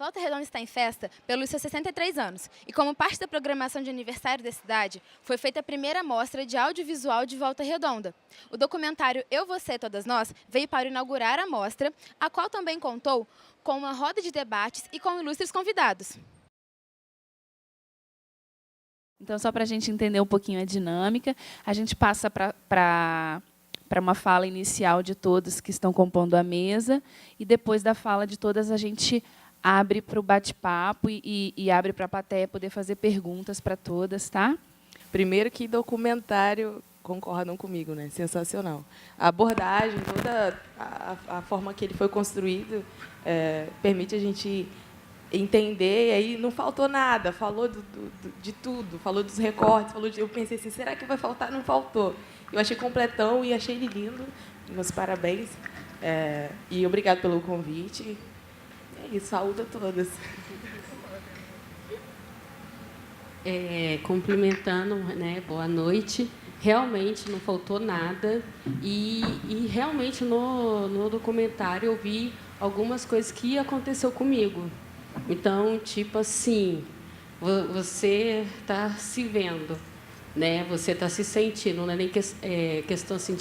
Volta Redonda está em festa pelos seus 63 anos e, como parte da programação de aniversário da cidade, foi feita a primeira mostra de audiovisual de Volta Redonda. O documentário Eu, Você, Todas Nós veio para inaugurar a mostra, a qual também contou com uma roda de debates e com ilustres convidados. Então, só para a gente entender um pouquinho a dinâmica, a gente passa para uma fala inicial de todos que estão compondo a mesa, e depois da fala de todas a gente abre para o bate-papo e abre para a plateia poder fazer perguntas para todas, tá? Primeiro que documentário, concordam comigo, né? Sensacional. A abordagem, toda a forma que ele foi construído, permite a gente entender, e aí não faltou nada, falou de tudo, falou dos recortes, eu pensei assim, será que vai faltar? Não faltou. Eu achei completão e achei ele lindo. Meus parabéns. E obrigado pelo convite. E saúde a todas. Complementando, né, boa noite. Realmente não faltou nada. E realmente no documentário eu vi algumas coisas que aconteceu comigo. Então, tipo assim, você está se vendo, né? Você está se sentindo, não é nem questão assim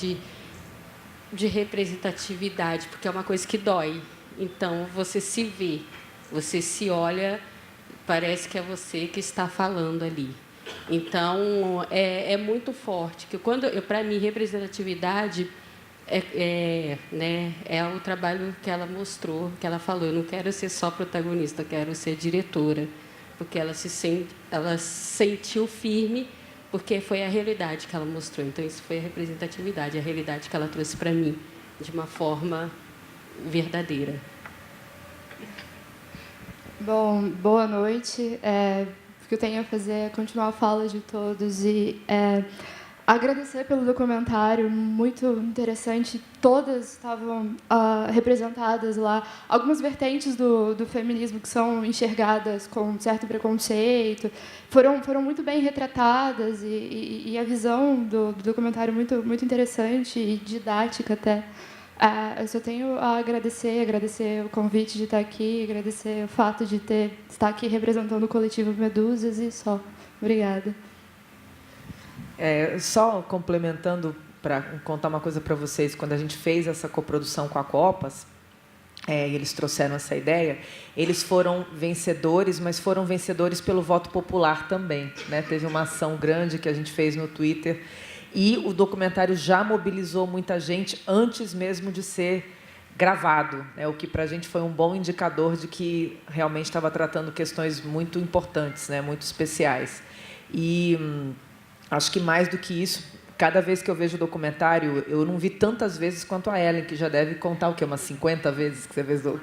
de representatividade, porque é uma coisa que dói. Então, você se vê, você se olha, parece que é você que está falando ali. Então, é muito forte. Que para mim, representatividade né, é o trabalho que ela mostrou, que ela falou. Eu não quero ser só protagonista, eu quero ser diretora, porque ela sentiu firme, porque foi a realidade que ela mostrou. Então, isso foi a representatividade, a realidade que ela trouxe para mim, de uma forma verdadeira. Bom, boa noite. O que eu tenho a fazer é continuar a fala de todos e agradecer pelo documentário, muito interessante. Todas estavam representadas lá. Algumas vertentes do feminismo que são enxergadas com certo preconceito foram muito bem retratadas e a visão do documentário muito interessante e didática até. Eu só tenho a agradecer o convite de estar aqui, agradecer o fato de estar aqui representando o coletivo Medusas e só. Obrigada. Só complementando, para contar uma coisa para vocês, quando a gente fez essa coprodução com a Copas, eles trouxeram essa ideia, eles foram vencedores, mas foram vencedores pelo voto popular também, né? Teve uma ação grande que a gente fez no Twitter, e o documentário já mobilizou muita gente antes mesmo de ser gravado, né? O que para a gente foi um bom indicador de que realmente estava tratando questões muito importantes, né? Muito especiais. E acho que mais do que isso, cada vez que eu vejo o documentário, eu não vi tantas vezes quanto a Ellen, que já deve contar o quê? Umas 50 vezes que você viu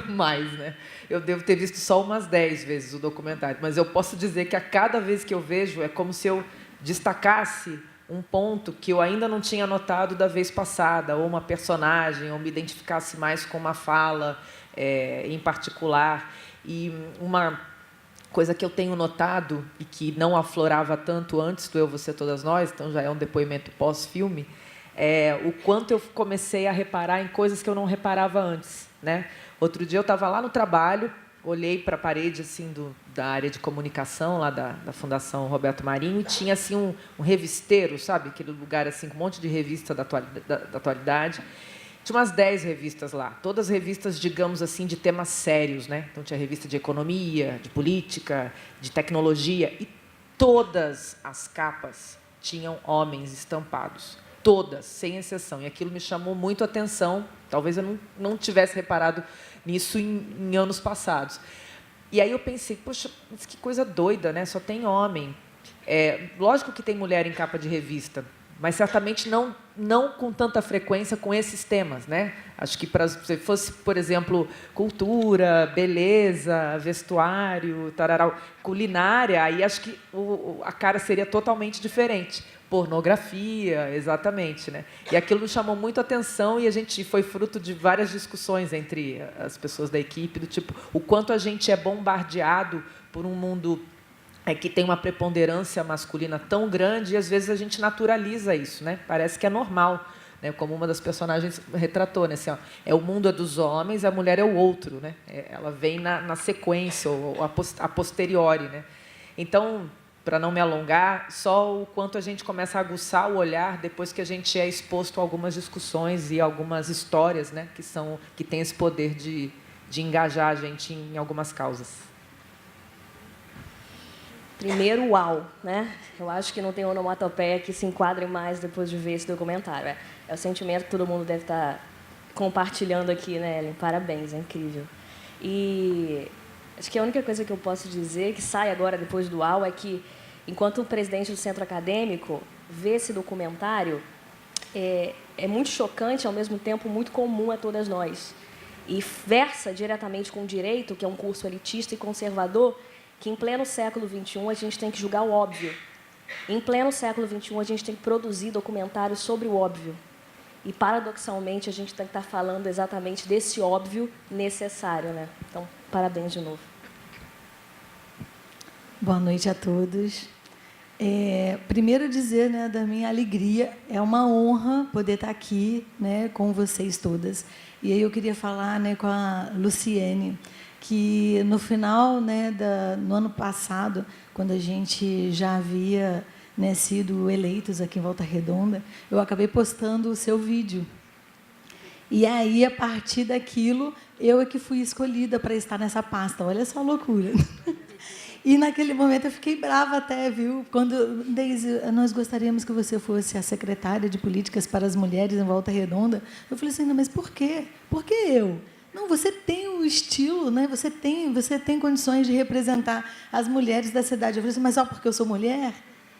mais, né? Eu devo ter visto só umas 10 vezes o documentário, mas eu posso dizer que a cada vez que eu vejo é como se eu destacasse um ponto que eu ainda não tinha notado da vez passada, ou uma personagem, ou me identificasse mais com uma fala em particular. E uma coisa que eu tenho notado e que não aflorava tanto antes do Eu, Você, Todas Nós, então já é um depoimento pós-filme, o quanto eu comecei a reparar em coisas que eu não reparava antes, né? Outro dia eu estava lá no trabalho, olhei para a parede assim da área de comunicação lá da Fundação Roberto Marinho e tinha assim um revisteiro, sabe, aquele lugar assim com um monte de revista da atualidade. Tinha umas 10 revistas lá, todas revistas, digamos assim, de temas sérios, né? Então tinha revista de economia, de política, de tecnologia, e todas as capas tinham homens estampados, todas, sem exceção. E aquilo me chamou muito a atenção. Talvez eu não tivesse reparado nisso em anos passados. E aí eu pensei, poxa, mas que coisa doida, né? Só tem homem. Lógico que tem mulher em capa de revista, mas certamente não com tanta frequência com esses temas, né? Acho que se fosse, por exemplo, cultura, beleza, vestuário, tararau, culinária, aí acho que a cara seria totalmente diferente. Pornografia, exatamente, né? E aquilo me chamou muito a atenção e a gente foi fruto de várias discussões entre as pessoas da equipe, do tipo, o quanto a gente é bombardeado por um mundo que tem uma preponderância masculina tão grande e, às vezes, a gente naturaliza isso, né? Parece que é normal. né? Como uma das personagens retratou, né? Assim, ó, o mundo é dos homens, a mulher é o outro, né? Ela vem na sequência, ou a posteriori, né? Então, para não me alongar, só o quanto a gente começa a aguçar o olhar depois que a gente é exposto a algumas discussões e algumas histórias, né? Que têm esse poder de engajar a gente em algumas causas. Primeiro, uau, né? Eu acho que não tem onomatopeia que se enquadre mais depois de ver esse documentário. É o sentimento que todo mundo deve estar compartilhando aqui, né, Ellen? Parabéns, é incrível. E acho que a única coisa que eu posso dizer que sai agora depois do uau é que, enquanto o presidente do centro acadêmico vê esse documentário, é muito chocante, ao mesmo tempo muito comum a todas nós. E versa diretamente com o direito, que é um curso elitista e conservador, que em pleno século XXI a gente tem que julgar o óbvio. Em pleno século XXI a gente tem que produzir documentários sobre o óbvio. E, paradoxalmente, a gente tem que estar falando exatamente desse óbvio necessário, né? Então, parabéns de novo. Boa noite a todos. Primeiro dizer, né, da minha alegria, é uma honra poder estar aqui, né, com vocês todas. E aí eu queria falar, né, com a Luciene, que no final, né, no ano passado, quando a gente já havia, né, sido eleitos aqui em Volta Redonda, eu acabei postando o seu vídeo. E aí, a partir daquilo, eu é que fui escolhida para estar nessa pasta. Olha só a loucura. E, naquele momento, eu fiquei brava até, viu? Quando, Deise, nós gostaríamos que você fosse a secretária de Políticas para as Mulheres em Volta Redonda. Eu falei assim, não, mas por quê? Por que eu? Não, você tem o estilo, né? Você tem condições de representar as mulheres da cidade. Eu falei assim, mas só porque eu sou mulher?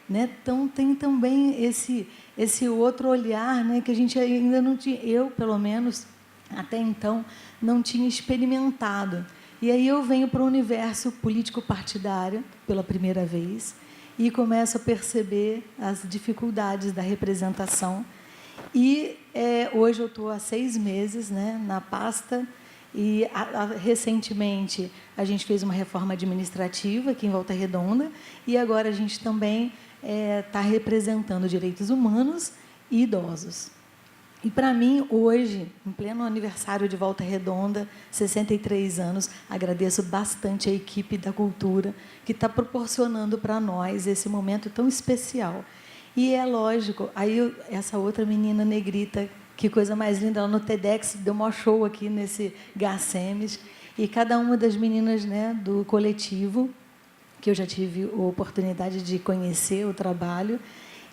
Né? Então, tem também esse outro olhar, né, que a gente ainda não tinha, eu, pelo menos, até então, não tinha experimentado. E aí eu venho para o universo político-partidário pela primeira vez e começo a perceber as dificuldades da representação. E hoje eu estou há 6 meses, né, na pasta e recentemente a gente fez uma reforma administrativa aqui em Volta Redonda e agora a gente também está representando direitos humanos e idosos. E, para mim, hoje, em pleno aniversário de Volta Redonda, 63 anos, agradeço bastante a equipe da cultura que está proporcionando para nós esse momento tão especial. E é lógico, aí essa outra menina negrita, que coisa mais linda, ela no TEDx deu um show aqui nesse GACEMES, e cada uma das meninas, né, do coletivo, que eu já tive a oportunidade de conhecer o trabalho,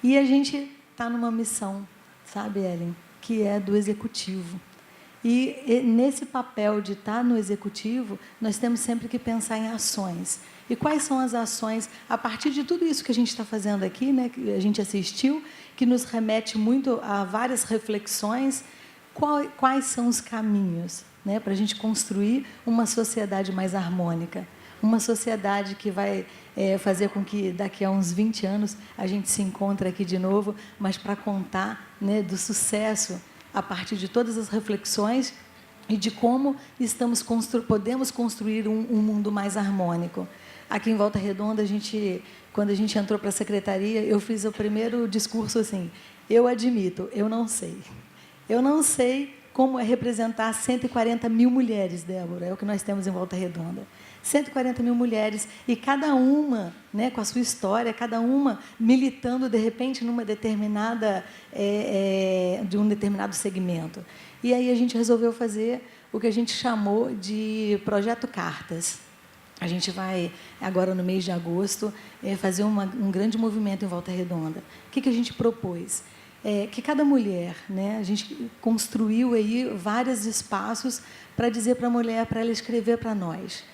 e a gente está numa missão, sabe, Ellen, que é do executivo. E nesse papel de estar no executivo, nós temos sempre que pensar em ações. E quais são as ações, a partir de tudo isso que a gente está fazendo aqui, né, que a gente assistiu, que nos remete muito a várias reflexões, quais são os caminhos, né, para a gente construir uma sociedade mais harmônica, uma sociedade que vai fazer com que daqui a uns 20 anos a gente se encontre aqui de novo, mas para contar, né, do sucesso a partir de todas as reflexões e de como podemos construir um mundo mais harmônico. Aqui em Volta Redonda, quando a gente entrou para a secretaria, eu fiz o primeiro discurso assim, eu admito, eu não sei. Eu não sei como é representar 140 mil mulheres, Débora, é o que nós temos em Volta Redonda. 140 mil mulheres, e cada uma, né, com a sua história, cada uma militando, de repente, numa determinada, de um determinado segmento. E aí a gente resolveu fazer o que a gente chamou de Projeto Cartas. A gente vai, agora no mês de agosto, fazer um grande movimento em Volta Redonda. O que a gente propôs? Que cada mulher, né, a gente construiu aí vários espaços para dizer para a mulher, para ela escrever para nós.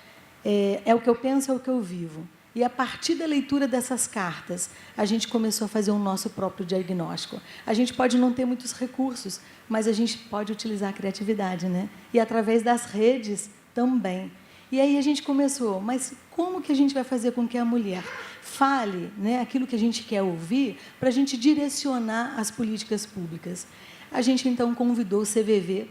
É o que eu penso, é o que eu vivo. E, a partir da leitura dessas cartas, a gente começou a fazer o nosso próprio diagnóstico. A gente pode não ter muitos recursos, mas a gente pode utilizar a criatividade, né? E, através das redes, também. E aí a gente começou, mas como que a gente vai fazer com que a mulher fale, né, aquilo que a gente quer ouvir, para a gente direcionar as políticas públicas? A gente, então, convidou o CVV,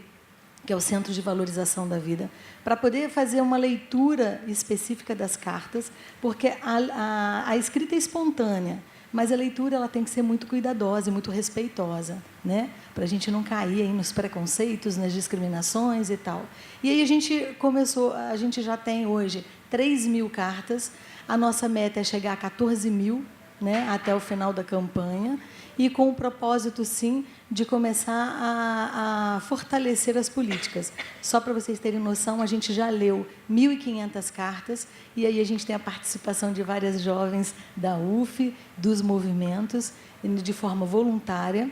que é o Centro de Valorização da Vida, para poder fazer uma leitura específica das cartas, porque a escrita espontânea, Mas a leitura ela tem que ser muito cuidadosa e muito respeitosa, né? Para a gente não cair aí nos preconceitos, nas discriminações e tal. E aí a gente já tem hoje 3.000 cartas, a nossa meta é chegar a 14.000, né, até o final da campanha, e com o propósito, sim, de começar a fortalecer as políticas. Só para vocês terem noção, a gente já leu 1.500 cartas, e aí a gente tem a participação de várias jovens da UF, dos movimentos, de forma voluntária,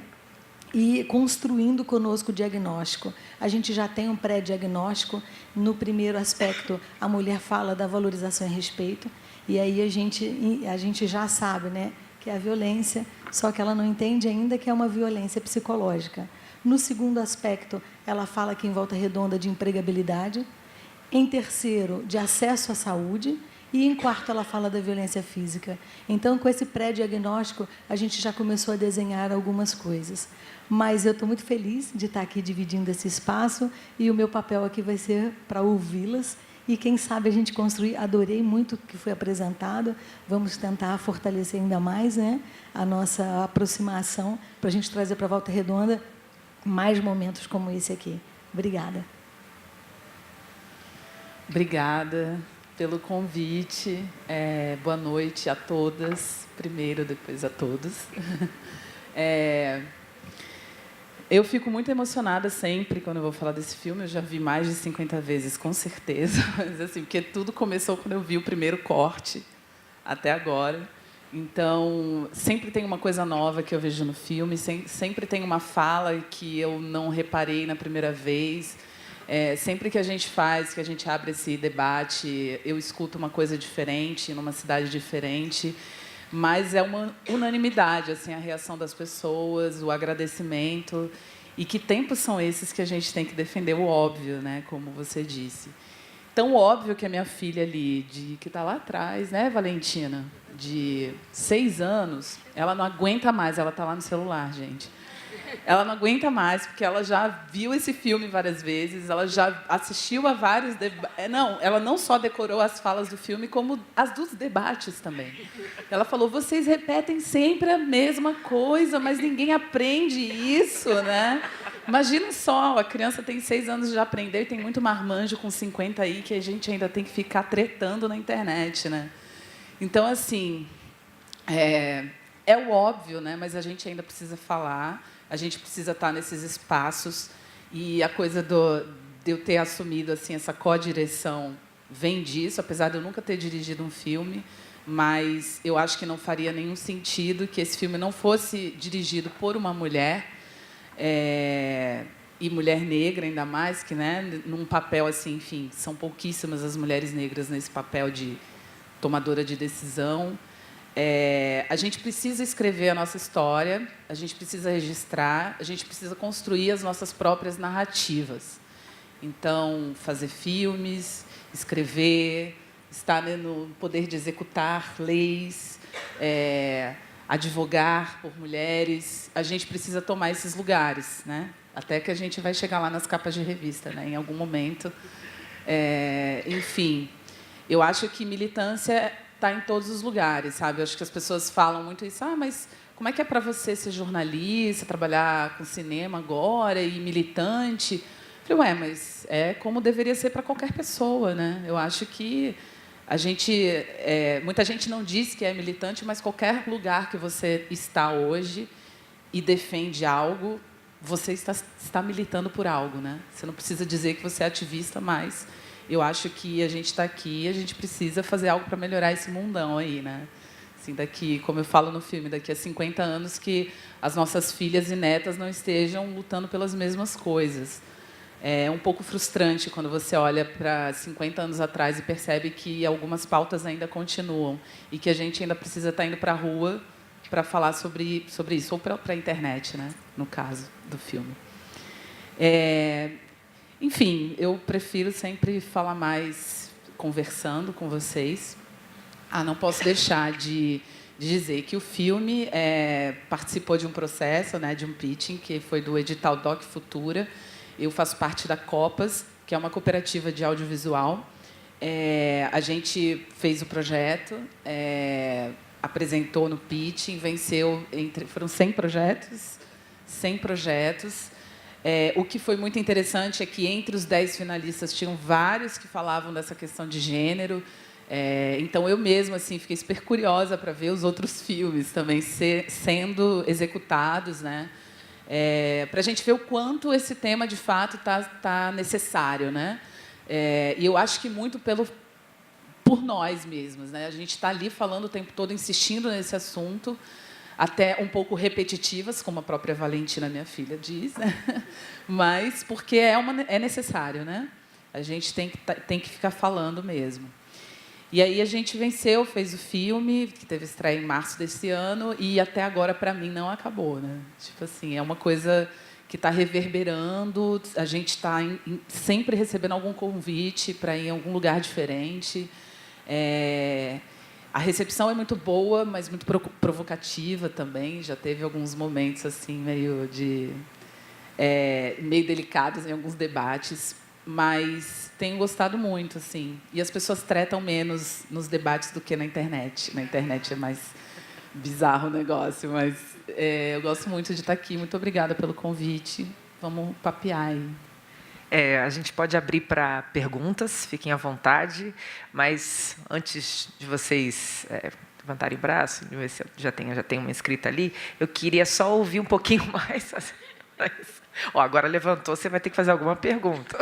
e construindo conosco o diagnóstico. A gente já tem um pré-diagnóstico. No primeiro aspecto, a mulher fala da valorização e respeito, e aí a gente já sabe, né, que é a violência, só que ela não entende ainda que é uma violência psicológica. No segundo aspecto, ela fala aqui em Volta Redonda de empregabilidade. Em terceiro, de acesso à saúde. E, em quarto, ela fala da violência física. Então, com esse pré-diagnóstico, a gente já começou a desenhar algumas coisas. Mas eu estou muito feliz de estar aqui dividindo esse espaço, e o meu papel aqui vai ser para ouvi-las. E, quem sabe, a gente construir. Adorei muito o que foi apresentado. Vamos tentar fortalecer ainda mais, né, a nossa aproximação, para a gente trazer para a Volta Redonda mais momentos como esse aqui. Obrigada. Obrigada pelo convite. Boa noite a todas. Primeiro, depois a todos. Eu fico muito emocionada sempre quando eu vou falar desse filme. Eu já vi mais de 50 vezes, com certeza. Mas, assim, porque tudo começou quando eu vi o primeiro corte, até agora. Então, sempre tem uma coisa nova que eu vejo no filme, sempre tem uma fala que eu não reparei na primeira vez. Sempre que a gente abre esse debate, eu escuto uma coisa diferente, numa cidade diferente. Mas é uma unanimidade, assim, a reação das pessoas, o agradecimento. E que tempos são esses que a gente tem que defender o óbvio, né, como você disse. Tão óbvio que a minha filha ali, que está lá atrás, né, Valentina, de 6 anos, ela não aguenta mais, ela está lá no celular, gente. Ela não aguenta mais, porque ela já viu esse filme várias vezes, ela já assistiu a vários debates. Não, ela não só decorou as falas do filme, como as dos debates também. Ela falou, vocês repetem sempre a mesma coisa, mas ninguém aprende isso, né? Imagina só, a criança tem 6 anos, já aprendeu, e tem muito marmanjo com 50 aí, que a gente ainda tem que ficar tretando na internet, né? Então, assim, é o óbvio, né? Mas a gente ainda precisa falar. A gente precisa estar nesses espaços, e a coisa de eu ter assumido, assim, essa co-direção vem disso, apesar de eu nunca ter dirigido um filme, mas eu acho que não faria nenhum sentido que esse filme não fosse dirigido por uma mulher, e mulher negra ainda mais, que, né, num papel assim, enfim, são pouquíssimas as mulheres negras nesse papel de tomadora de decisão. A gente precisa escrever a nossa história, a gente precisa registrar, a gente precisa construir as nossas próprias narrativas. Então, fazer filmes, escrever, estar, né, no poder de executar leis, advogar por mulheres. A gente precisa tomar esses lugares, né? Até que a gente vai chegar lá nas capas de revista, né, em algum momento. Enfim, eu acho que militância está em todos os lugares, sabe? Eu acho que as pessoas falam muito isso. Mas como é que é para você ser jornalista, trabalhar com cinema agora e militante? Eu falei, mas é como deveria ser para qualquer pessoa, né? Eu acho que muita gente não diz que é militante, mas qualquer lugar que você está hoje e defende algo, você está militando por algo, né? Você não precisa dizer que você é ativista, mas eu acho que a gente está aqui e a gente precisa fazer algo para melhorar esse mundão aí, né? Assim, daqui, como eu falo no filme, daqui a 50 anos que as nossas filhas e netas não estejam lutando pelas mesmas coisas. É um pouco frustrante quando você olha para 50 anos atrás e percebe que algumas pautas ainda continuam e que a gente ainda precisa estar indo para a rua para falar sobre isso, ou para a internet, né? No caso do filme. Enfim, eu prefiro sempre falar mais conversando com vocês. Não posso deixar de dizer que o filme participou de um processo, né, de um pitching, que foi do edital Doc Futura. Eu faço parte da Copas, que é uma cooperativa de audiovisual. A gente fez o projeto, apresentou no pitching, venceu foram 100 projetos. 100 projetos. O que foi muito interessante é que entre os 10 finalistas tinham vários que falavam dessa questão de gênero. Então, eu mesma assim, fiquei super curiosa para ver os outros filmes também sendo executados, né? Para a gente ver o quanto esse tema, de fato, tá necessário. Né? E eu acho que muito por nós mesmos. Né? A gente está ali falando o tempo todo, insistindo nesse assunto, até um pouco repetitivas, como a própria Valentina, minha filha, diz, né? Mas porque é necessário. Né? A gente tem que ficar falando mesmo. E aí a gente venceu, fez o filme, que teve estreia em março desse ano, e até agora, para mim, não acabou. Né? Tipo assim, é uma coisa que está reverberando, a gente está sempre recebendo algum convite para ir em algum lugar diferente. A recepção é muito boa, mas muito provocativa também. Já teve alguns momentos assim meio delicados em alguns debates, mas tenho gostado muito, assim. E as pessoas tretam menos nos debates do que na internet. Na internet é mais bizarro o negócio, mas eu gosto muito de estar aqui. Muito obrigada pelo convite. Vamos papear aí. A gente pode abrir para perguntas, fiquem à vontade, mas antes de vocês levantarem o braço, ver se eu já tenho uma inscrita ali, eu queria só ouvir um pouquinho mais. Agora levantou, você vai ter que fazer alguma pergunta.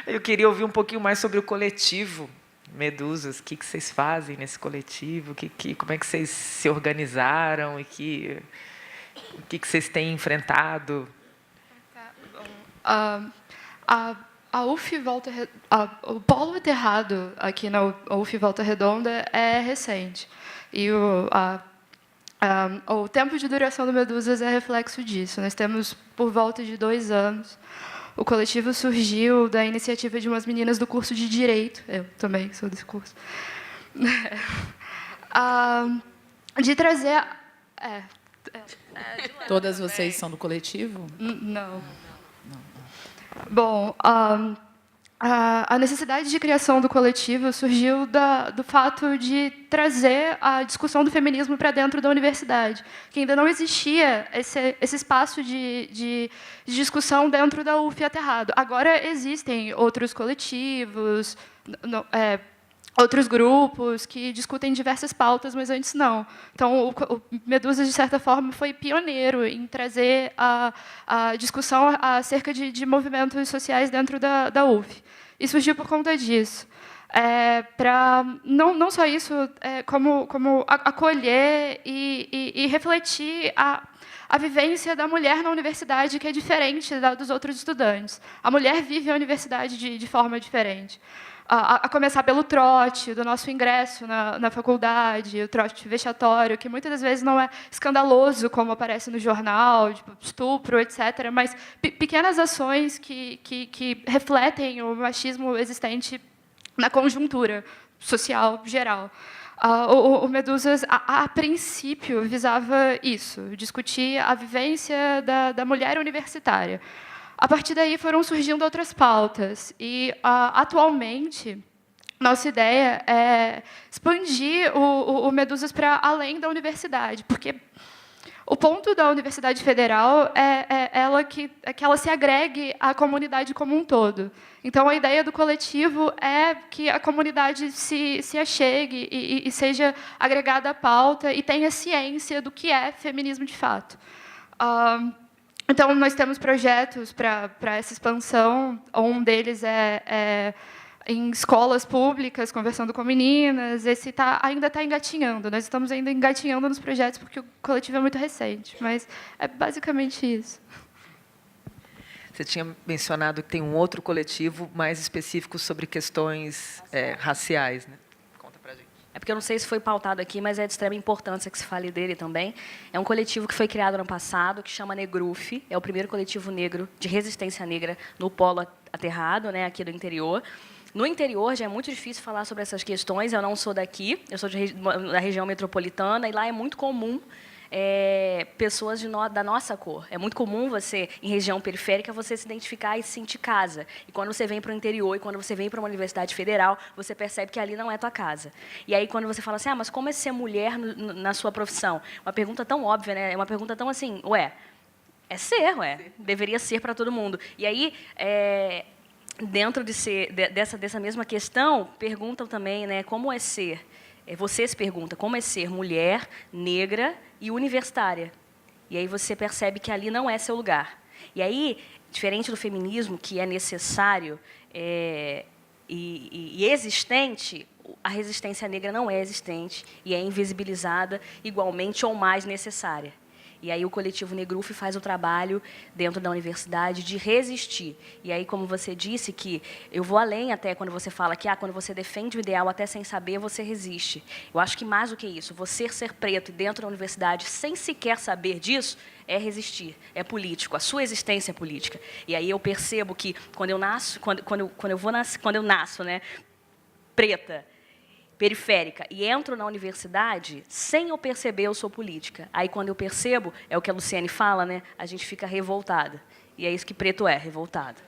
Eu queria ouvir um pouquinho mais sobre o coletivo Medusas. O que vocês fazem nesse coletivo? Como é que vocês se organizaram e o que vocês têm enfrentado? A UF o Polo Aterrado aqui na UF Volta Redonda é recente. E o tempo de duração do Medusas é reflexo disso. Nós temos por volta de 2 anos. O coletivo surgiu da iniciativa de umas meninas do curso de Direito. Eu também sou desse curso. De trazer... Todas vocês são do coletivo? Não. Bom, a necessidade de criação do coletivo surgiu do fato de trazer a discussão do feminismo para dentro da universidade, que ainda não existia esse espaço de discussão dentro da UF Aterrado. Agora existem outros coletivos, outros grupos que discutem diversas pautas, mas antes não. Então, o Medusas, de certa forma, foi pioneiro em trazer a discussão acerca de movimentos sociais dentro da UF. E surgiu por conta disso. Para não só isso, como acolher e refletir a vivência da mulher na universidade, que é diferente dos outros estudantes. A mulher vive a universidade de forma diferente. A começar pelo trote, do nosso ingresso na faculdade, o trote vexatório, que muitas das vezes não é escandaloso, como aparece no jornal, tipo, estupro, etc., mas pequenas ações que refletem o machismo existente na conjuntura social geral. O Medusas, a princípio, visava isso, discutir a vivência da mulher universitária. A partir daí foram surgindo outras pautas e, atualmente, nossa ideia é expandir o Medusas para além da universidade, porque o ponto da Universidade Federal é que ela se agregue à comunidade como um todo. Então, a ideia do coletivo é que a comunidade se achegue e seja agregada à pauta e tenha ciência do que é feminismo de fato. Então, nós temos projetos para essa expansão. Um deles é em escolas públicas, conversando com meninas. Esse ainda está engatinhando. Nós estamos ainda engatinhando nos projetos, porque o coletivo é muito recente. Mas é basicamente isso. Você tinha mencionado que tem um outro coletivo mais específico sobre questões raciais, né? É porque eu não sei se foi pautado aqui, mas é de extrema importância que se fale dele também. É um coletivo que foi criado no ano passado, que chama Negruf. É o primeiro coletivo negro de resistência negra no Polo Aterrado, né, aqui do interior. No interior já é muito difícil falar sobre essas questões. Eu não sou daqui, eu sou da região metropolitana, e lá é muito comum pessoas da nossa cor. É muito comum você, em região periférica, você se identificar e se sentir casa. E quando você vem para o interior e quando você vem para uma universidade federal, você percebe que ali não é tua casa. E aí, quando você fala assim, mas como é ser mulher na sua profissão? Uma pergunta tão óbvia, né? É uma pergunta tão assim, é ser, deveria ser para todo mundo. E aí, dentro dessa mesma questão, perguntam também, né, como é ser. Você se pergunta como é ser mulher, negra e universitária. E aí você percebe que ali não é seu lugar. E aí, diferente do feminismo, que é necessário e existente, a resistência negra não é existente e é invisibilizada igualmente ou mais necessária. E aí o coletivo Negruf faz o trabalho dentro da universidade de resistir. E aí, como você disse, que eu vou além até quando você fala que quando você defende o ideal até sem saber, você resiste. Eu acho que mais do que isso, você ser preto dentro da universidade sem sequer saber disso, é resistir, é político, a sua existência é política. E aí eu percebo que quando eu nasço, né, preta, periférica, e entro na universidade, sem eu perceber, eu sou política. Aí, quando eu percebo, é o que a Luciane fala, né? A gente fica revoltada. E é isso que preto é, revoltado.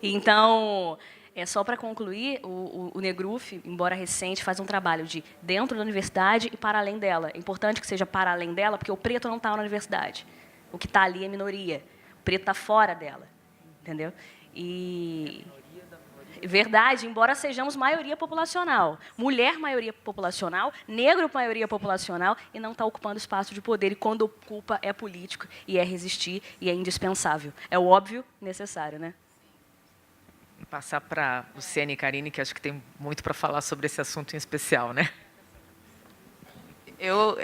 Então, só para concluir, o Negruf, embora recente, faz um trabalho de dentro da universidade e para além dela. É importante que seja para além dela, porque o preto não está na universidade. O que está ali é minoria. O preto está fora dela. Entendeu? Verdade, embora sejamos maioria populacional. Mulher, maioria populacional. Negro, maioria populacional. E não está ocupando espaço de poder. E quando ocupa, é político. E é resistir. E é indispensável. É o óbvio necessário, né? Vou passar para Luciane e Karine, que acho que tem muito para falar sobre esse assunto em especial, né? Eu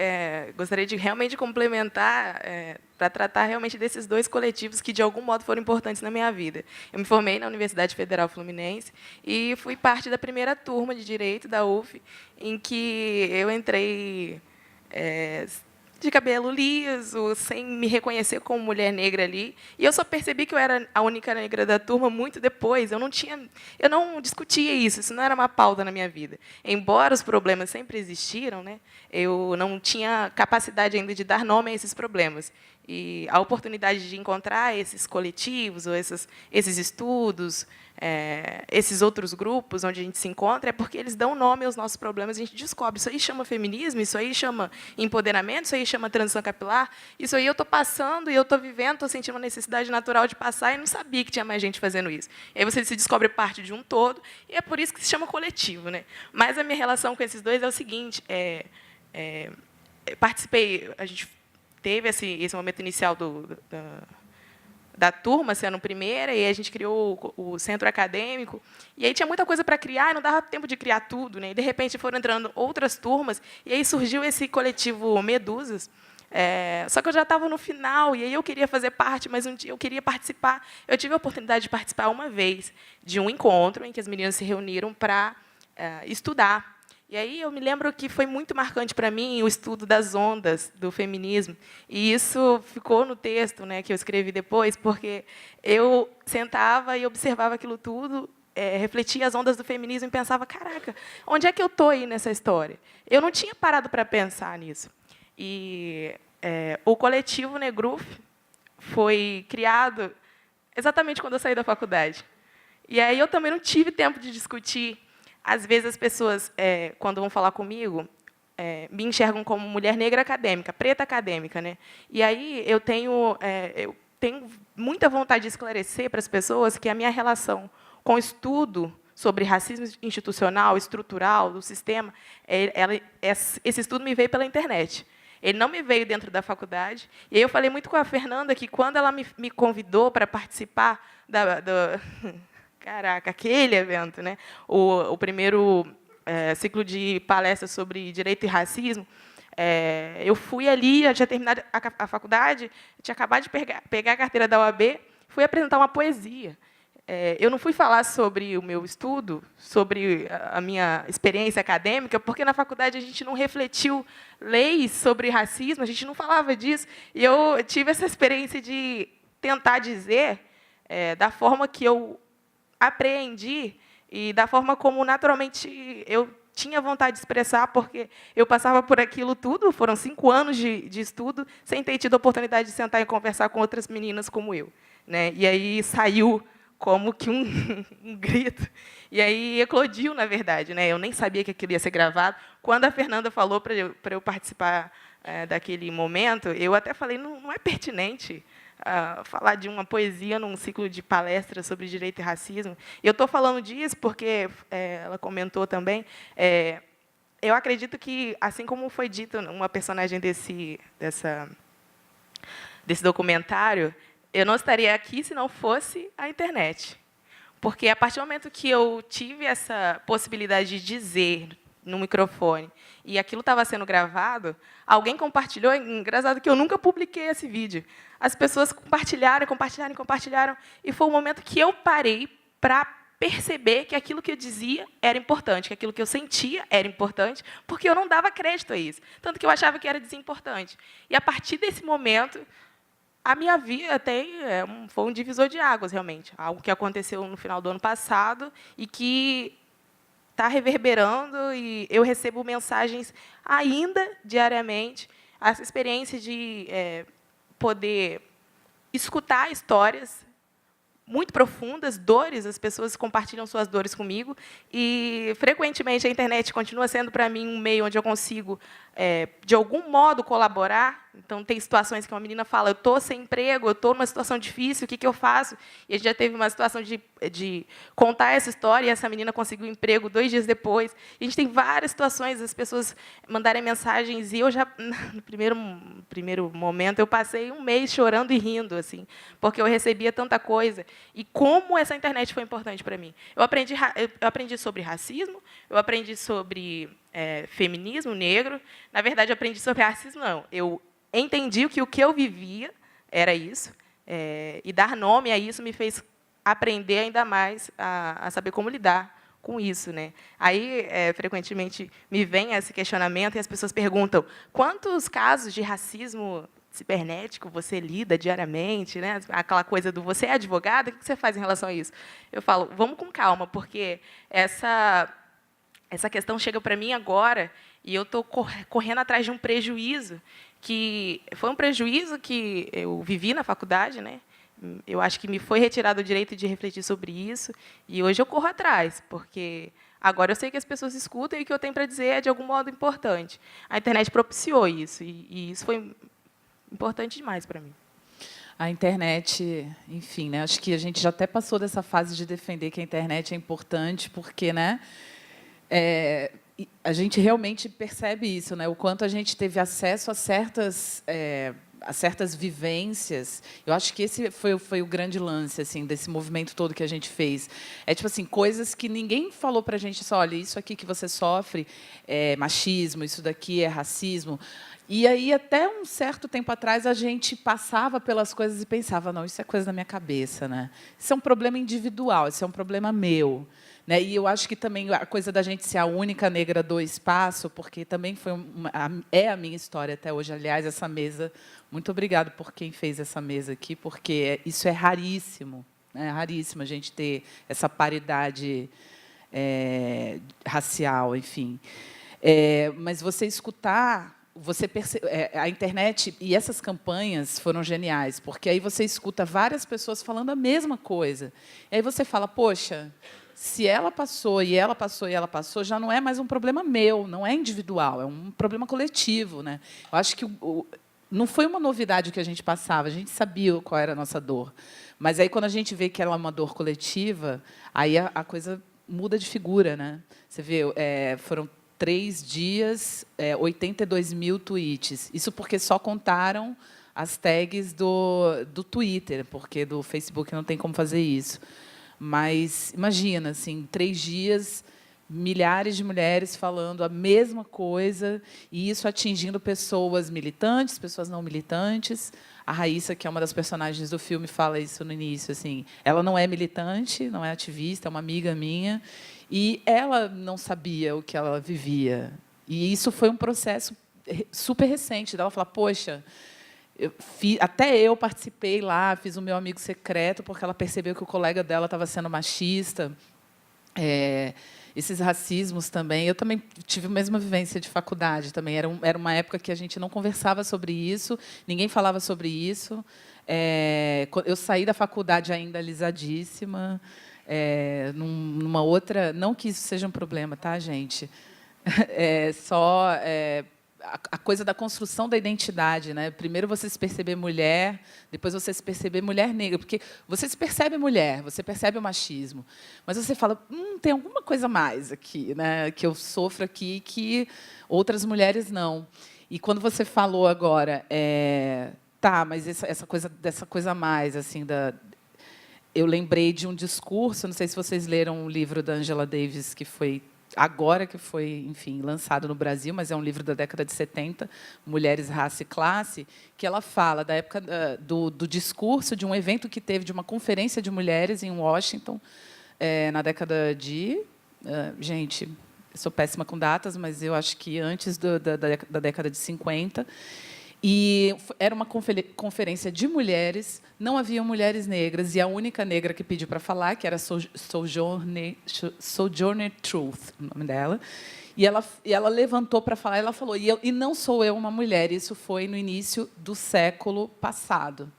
gostaria de realmente complementar para tratar realmente desses dois coletivos que, de algum modo, foram importantes na minha vida. Eu me formei na Universidade Federal Fluminense e fui parte da primeira turma de Direito da UF, em que eu entrei de cabelo liso, sem me reconhecer como mulher negra ali. E eu só percebi que eu era a única negra da turma muito depois. Eu não discutia isso não era uma pauta na minha vida. Embora os problemas sempre existiram, né, eu não tinha capacidade ainda de dar nome a esses problemas. E a oportunidade de encontrar esses coletivos, ou esses estudos, esses outros grupos onde a gente se encontra, é porque eles dão nome aos nossos problemas e a gente descobre. Isso aí chama feminismo, isso aí chama empoderamento, isso aí chama transição capilar, isso aí eu estou passando e eu estou vivendo, estou sentindo uma necessidade natural de passar e não sabia que tinha mais gente fazendo isso. E aí você se descobre parte de um todo, e é por isso que se chama coletivo, né? Mas a minha relação com esses dois é o seguinte, participei, a gente teve esse momento inicial da turma sendo primeira, e a gente criou o centro acadêmico, e aí tinha muita coisa para criar, e não dava tempo de criar tudo, né? E, de repente, foram entrando outras turmas, e aí surgiu esse coletivo Medusas. Só que eu já estava no final, e aí eu queria fazer parte, mas um dia eu queria participar. Eu tive a oportunidade de participar uma vez de um encontro em que as meninas se reuniram para estudar. E aí eu me lembro que foi muito marcante para mim o estudo das ondas do feminismo. E isso ficou no texto, né, que eu escrevi depois, porque eu sentava e observava aquilo tudo, refletia as ondas do feminismo e pensava, caraca, onde é que eu estou aí nessa história? Eu não tinha parado para pensar nisso. E o coletivo Negruf foi criado exatamente quando eu saí da faculdade. E aí eu também não tive tempo de discutir. Às vezes, as pessoas, quando vão falar comigo, me enxergam como mulher negra acadêmica, preta acadêmica, né? E aí eu tenho muita vontade de esclarecer para as pessoas que a minha relação com o estudo sobre racismo institucional, estrutural, do sistema, esse estudo me veio pela internet. Ele não me veio dentro da faculdade. E aí eu falei muito com a Fernanda que, quando ela me convidou para participar Caraca, aquele evento, né? O primeiro ciclo de palestras sobre direito e racismo, eu fui ali, já tinha terminado a faculdade, tinha acabado de pegar a carteira da OAB, fui apresentar uma poesia. Eu não fui falar sobre o meu estudo, sobre a minha experiência acadêmica, porque na faculdade a gente não refletiu leis sobre racismo, a gente não falava disso. E eu tive essa experiência de tentar dizer, da forma que eu apreendi e da forma como, naturalmente, eu tinha vontade de expressar, porque eu passava por aquilo tudo, foram 5 anos de estudo, sem ter tido a oportunidade de sentar e conversar com outras meninas como eu, né? E aí saiu como que um grito. E aí eclodiu, na verdade, né? Eu nem sabia que aquilo ia ser gravado. Quando a Fernanda falou para eu participar daquele momento, eu até falei, não é pertinente falar de uma poesia num ciclo de palestras sobre direito e racismo. E eu estou falando disso porque ela comentou também. Eu acredito que, assim como foi dito uma personagem desse documentário, eu não estaria aqui se não fosse a internet. Porque, a partir do momento que eu tive essa possibilidade de dizer no microfone e aquilo estava sendo gravado, alguém compartilhou. Engraçado que eu nunca publiquei esse vídeo. As pessoas compartilharam, e foi o momento que eu parei para perceber que aquilo que eu dizia era importante, que aquilo que eu sentia era importante, porque eu não dava crédito a isso. Tanto que eu achava que era desimportante. E, a partir desse momento, a minha vida foi um divisor de águas, realmente. Algo que aconteceu no final do ano passado e que está reverberando, e eu recebo mensagens ainda diariamente. Essa experiência de poder escutar histórias muito profundas, dores, as pessoas compartilham suas dores comigo, e, frequentemente, a internet continua sendo, para mim, um meio onde eu consigo, de algum modo, colaborar. Então, tem situações que uma menina fala, eu estou sem emprego, eu estou numa situação difícil, o que eu faço? E a gente já teve uma situação de contar essa história, e essa menina conseguiu um emprego 2 dias depois. E a gente tem várias situações, as pessoas mandarem mensagens, e eu já, no primeiro momento, eu passei um mês chorando e rindo, assim, porque eu recebia tanta coisa. E como essa internet foi importante para mim. Eu aprendi sobre racismo, eu aprendi sobre feminismo negro. Na verdade, eu aprendi sobre racismo, não. Eu entendi que o que eu vivia era isso, e dar nome a isso me fez aprender ainda mais a saber como lidar com isso, né? Aí, frequentemente, me vem esse questionamento e as pessoas perguntam: quantos casos de racismo cibernético você lida diariamente, né? Aquela coisa do você é advogada, o que você faz em relação a isso? Eu falo, vamos com calma, porque essa questão chega para mim agora e eu estou correndo atrás de um prejuízo que foi um prejuízo que eu vivi na faculdade, né? Eu acho que me foi retirado o direito de refletir sobre isso, e hoje eu corro atrás, porque agora eu sei que as pessoas escutam e o que eu tenho para dizer é de algum modo importante. A internet propiciou isso, e isso foi importante demais para mim. A internet, enfim, né? Acho que a gente já até passou dessa fase de defender que a internet é importante, porque, né, a gente realmente percebe isso, né? O quanto a gente teve acesso a certas vivências. Eu acho que esse foi o grande lance, assim, desse movimento todo que a gente fez. É tipo assim, coisas que ninguém falou para a gente só, olha, isso aqui que você sofre é machismo, isso daqui é racismo. E aí, até um certo tempo atrás, a gente passava pelas coisas e pensava, não, isso é coisa da minha cabeça, né? Isso é um problema individual, isso é um problema meu. Né? E eu acho que também a coisa da gente ser a única negra do espaço, porque também é a minha história até hoje. Aliás, essa mesa, muito obrigado por quem fez essa mesa aqui, porque isso é raríssimo. É raríssimo a gente ter essa paridade racial, enfim. Mas você escutar... a internet e essas campanhas foram geniais, porque aí você escuta várias pessoas falando a mesma coisa. E aí você fala, poxa, se ela passou, e ela passou, e ela passou, já não é mais um problema meu, não é individual, é um problema coletivo, né? Eu acho que não foi uma novidade o que a gente passava, a gente sabia qual era a nossa dor. Mas aí, quando a gente vê que ela é uma dor coletiva, aí a coisa muda de figura, né? Você vê, foram 3 dias, 82 mil tweets. Isso porque só contaram as tags do Twitter, porque do Facebook não tem como fazer isso. Mas imagina, assim, 3 dias, milhares de mulheres falando a mesma coisa, e isso atingindo pessoas militantes, pessoas não militantes. A Raíssa, que é uma das personagens do filme, fala isso no início. Assim, ela não é militante, não é ativista, é uma amiga minha, e ela não sabia o que ela vivia. E isso foi um processo super recente, dela falar, poxa, até eu participei lá, fiz o meu amigo secreto, porque ela percebeu que o colega dela estava sendo machista. esses racismos também. Eu também tive a mesma vivência de faculdade também. Era uma época que a gente não conversava sobre isso, ninguém falava sobre isso. Eu saí da faculdade ainda alisadíssima, numa outra... Não que isso seja um problema, tá, gente? A coisa da construção da identidade, né? Primeiro você se perceber mulher, depois você se perceber mulher negra, porque você se percebe mulher, você percebe o machismo, mas você fala, tem alguma coisa mais aqui, né? Que eu sofro aqui que outras mulheres não. E quando você falou agora, tá, mas essa coisa a mais, assim, eu lembrei de um discurso, não sei se vocês leram um livro da Angela Davis que foi enfim, lançado no Brasil, mas é um livro da década de 70, Mulheres, Raça e Classe, que ela fala da época do discurso de um evento que teve, de uma conferência de mulheres em Washington, na década de... gente, eu sou péssima com datas, mas eu acho que antes da década de 50. E era uma conferência de mulheres, não haviam mulheres negras, e a única negra que pediu para falar, que era Sojourner Truth, o nome dela, e ela levantou para falar, ela falou, e não sou eu uma mulher, isso foi no início do século passado.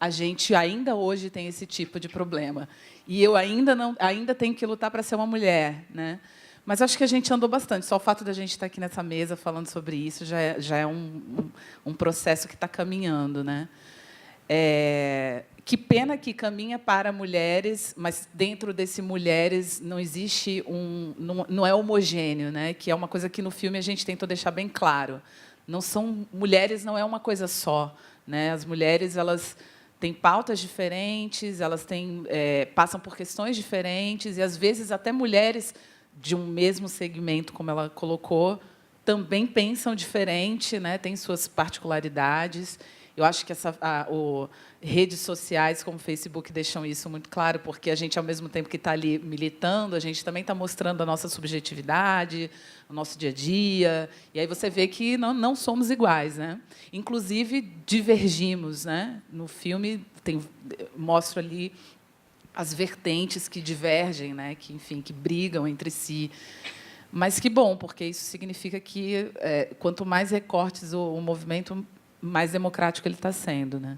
A gente ainda hoje tem esse tipo de problema. E eu ainda tenho que lutar para ser uma mulher, né? Mas acho que a gente andou bastante. Só o fato da gente estar aqui nessa mesa falando sobre isso já é um processo que está caminhando, né? Que pena que caminha para mulheres, mas dentro desse mulheres não existe não é homogêneo, né? Que é uma coisa que no filme a gente tentou deixar bem claro. Mulheres não é uma coisa só, né? As mulheres, elas têm pautas diferentes, elas passam por questões diferentes e às vezes até mulheres de um mesmo segmento, como ela colocou, também pensam diferente, né? Têm suas particularidades. Eu acho que redes sociais como o Facebook deixam isso muito claro, porque a gente, ao mesmo tempo que está ali militando, a gente também está mostrando a nossa subjetividade, o nosso dia a dia. E aí você vê que não somos iguais, né? Inclusive, divergimos, né? No filme, mostro ali as vertentes que divergem, né? Que, enfim, que brigam entre si. Mas que bom, porque isso significa que, quanto mais recortes o movimento, mais democrático ele está sendo, né?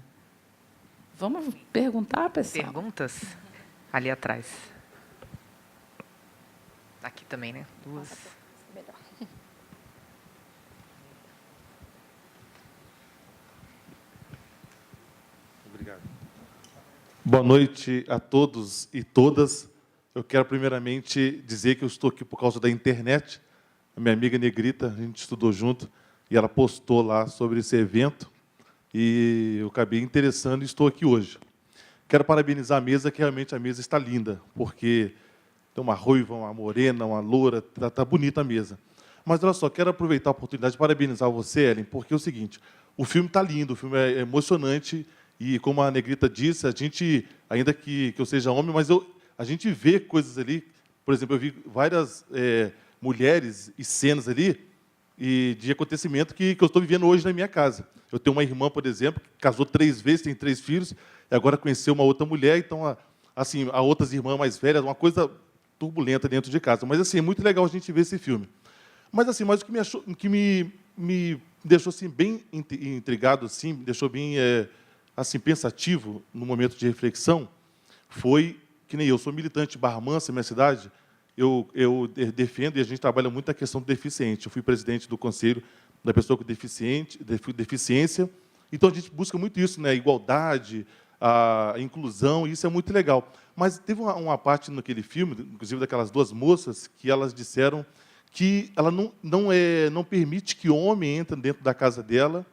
Vamos perguntar, pessoal? Perguntas? Ali atrás. Aqui também, né? Duas. Obrigado. Boa noite a todos e todas. Eu quero, primeiramente, dizer que eu estou aqui por causa da internet. A minha amiga Negrita, a gente estudou junto, e ela postou lá sobre esse evento, e eu acabei interessando e estou aqui hoje. Quero parabenizar a mesa, que realmente a mesa está linda, porque tem uma ruiva, uma morena, uma loura, está bonita a mesa. Mas, olha só, quero aproveitar a oportunidade de parabenizar você, Ellen, porque é o seguinte, o filme está lindo, o filme é emocionante, e, como a Negrita disse, a gente, ainda que eu seja homem, mas a gente vê coisas ali. Por exemplo, eu vi várias mulheres e cenas ali e de acontecimento que eu estou vivendo hoje na minha casa. Eu tenho uma irmã, por exemplo, que casou 3 vezes, tem 3 filhos, e agora conheceu uma outra mulher, então, assim, a outras irmãs mais velhas, uma coisa turbulenta dentro de casa. Mas, assim, é muito legal a gente ver esse filme. Mas, assim, o que me deixou assim, bem intrigado, assim, me deixou bem... assim, pensativo, no momento de reflexão, foi que nem eu sou militante de Barra Mansa, minha cidade, eu defendo, e a gente trabalha muito a questão do deficiente. Eu fui presidente do conselho da pessoa com deficiência, então a gente busca muito isso, né? A igualdade, a inclusão, e isso é muito legal. Mas teve uma parte naquele filme, inclusive daquelas 2 moças, que elas disseram que ela não permite que homem entre dentro da casa dela,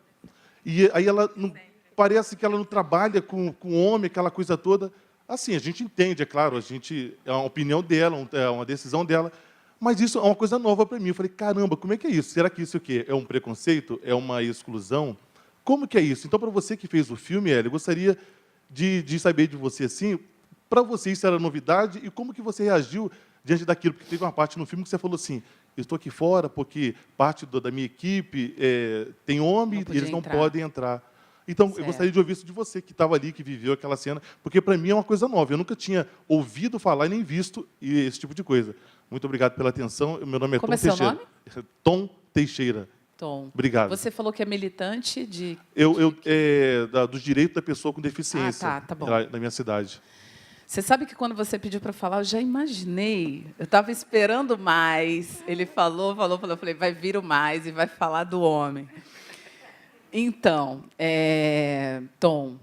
e aí ela não... Parece que ela não trabalha com homem, aquela coisa toda. Assim, a gente entende, é claro, é uma opinião dela, é uma decisão dela, mas isso é uma coisa nova para mim. Eu falei, caramba, como é que é isso? Será que isso o quê? É um preconceito? É uma exclusão? Como que é isso? Então, para você que fez o filme, Hélio, eu gostaria de saber de você, assim, para você isso era novidade e como que você reagiu diante daquilo? Porque teve uma parte no filme que você falou assim, eu estou aqui fora porque parte da minha equipe tem homem e eles não podem entrar. Então, eu Certo. gostaria de ouvir isso de você, que estava ali, que viveu aquela cena, porque, para mim, é uma coisa nova. Eu nunca tinha ouvido falar e nem visto esse tipo de coisa. Muito obrigado pela atenção. Meu nome é Como Tom é seu Teixeira. nome? Tom Teixeira. Tom. Obrigado. Você falou que é militante de... Dos direitos da pessoa com deficiência, tá bom. na minha cidade. Você sabe que quando você pediu para falar, eu já imaginei. Eu estava esperando mais. Ele falou. Eu falei, vai vir o mais e vai falar do homem. Então, Tom.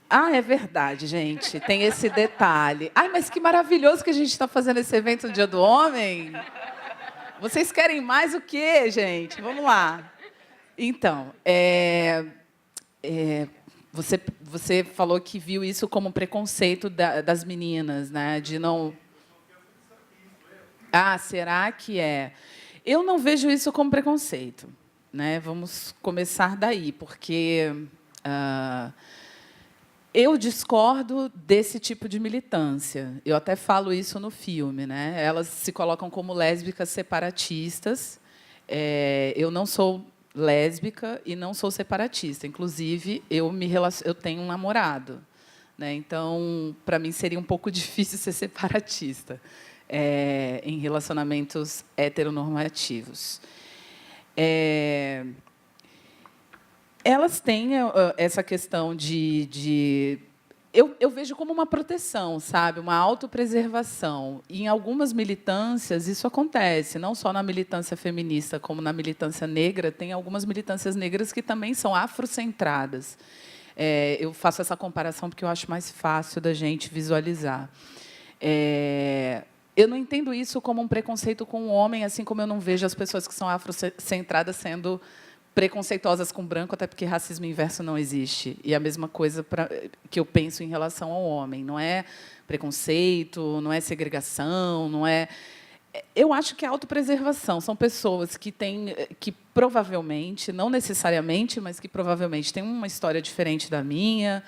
É verdade, gente. Tem esse detalhe. Ai, mas que maravilhoso que a gente está fazendo esse evento no Dia do Homem. Vocês querem mais o quê, gente? Vamos lá. Então, você falou que viu isso como preconceito das meninas, né? De não... será que é? Eu não vejo isso como preconceito, né? Vamos começar daí, porque eu discordo desse tipo de militância. Eu até falo isso no filme, né? Elas se colocam como lésbicas separatistas. Eu não sou lésbica e não sou separatista. Inclusive, eu tenho um namorado, né? Então, para mim, seria um pouco difícil ser separatista em relacionamentos heteronormativos. Elas têm essa questão eu vejo como uma proteção, sabe? Uma autopreservação. E, em algumas militâncias, isso acontece, não só na militância feminista, como na militância negra. Tem algumas militâncias negras que também são afrocentradas. Eu faço essa comparação porque eu acho mais fácil da gente visualizar. Eu não entendo isso como um preconceito com o homem, assim como eu não vejo as pessoas que são afrocentradas sendo preconceituosas com branco, até porque racismo inverso não existe. E a mesma coisa que eu penso em relação ao homem. Não é preconceito, não é segregação, não é... Eu acho que é autopreservação. São pessoas que provavelmente, não necessariamente, mas que provavelmente têm uma história diferente da minha,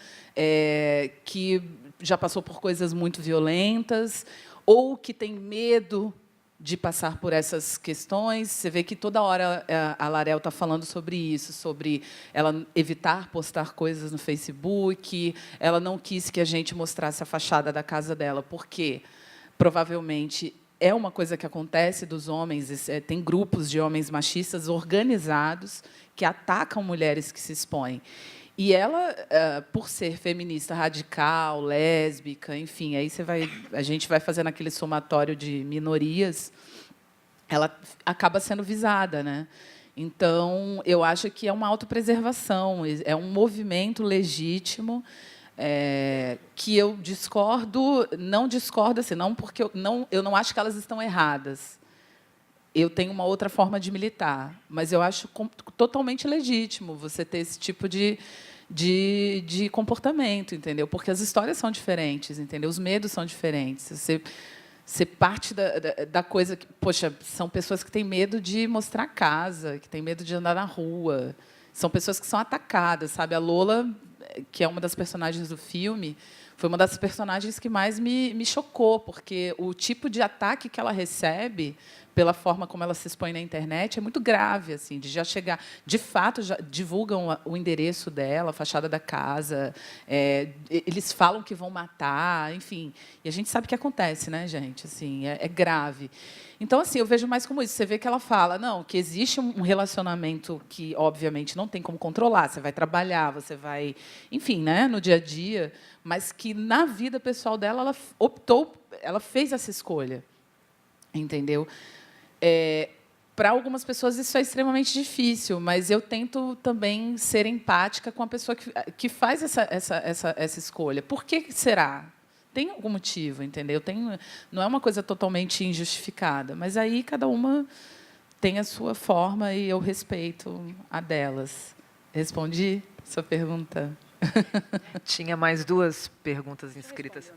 que já passou por coisas muito violentas, ou que tem medo de passar por essas questões. Você vê que toda hora a Larel está falando sobre isso, sobre ela evitar postar coisas no Facebook. Ela não quis que a gente mostrasse a fachada da casa dela, porque provavelmente é uma coisa que acontece dos homens. Tem grupos de homens machistas organizados que atacam mulheres que se expõem. E ela, por ser feminista radical, lésbica, enfim, aí a gente vai fazendo aquele somatório de minorias, ela acaba sendo visada, né? Então, eu acho que é uma autopreservação, é um movimento legítimo, que eu discordo, não discordo assim, não porque eu não acho que elas estão erradas. Eu tenho uma outra forma de militar, mas eu acho totalmente legítimo você ter esse tipo de comportamento, entendeu? Porque as histórias são diferentes, entendeu? Os medos são diferentes. Você parte da coisa que, poxa, são pessoas que têm medo de mostrar a casa, que têm medo de andar na rua. São pessoas que são atacadas, sabe? A Lola, que é uma das personagens do filme, foi uma das personagens que mais me chocou, porque o tipo de ataque que ela recebe, pela forma como ela se expõe na internet, é muito grave, assim, de já chegar... De fato, já divulgam o endereço dela, a fachada da casa, eles falam que vão matar, enfim. E a gente sabe o que acontece, né, gente? Assim, é grave. Então, assim, eu vejo mais como isso. Você vê que ela fala, não, que existe um relacionamento que, obviamente, não tem como controlar. Você vai trabalhar, você vai... Enfim, né, no dia a dia, mas que, na vida pessoal dela, ela optou... Ela fez essa escolha, entendeu? Para algumas pessoas isso é extremamente difícil, mas eu tento também ser empática com a pessoa que faz essa escolha. Por que será? Tem algum motivo, entendeu? Não é uma coisa totalmente injustificada, mas aí cada uma tem a sua forma e eu respeito a delas. Respondi sua pergunta? Tinha mais 2 perguntas inscritas.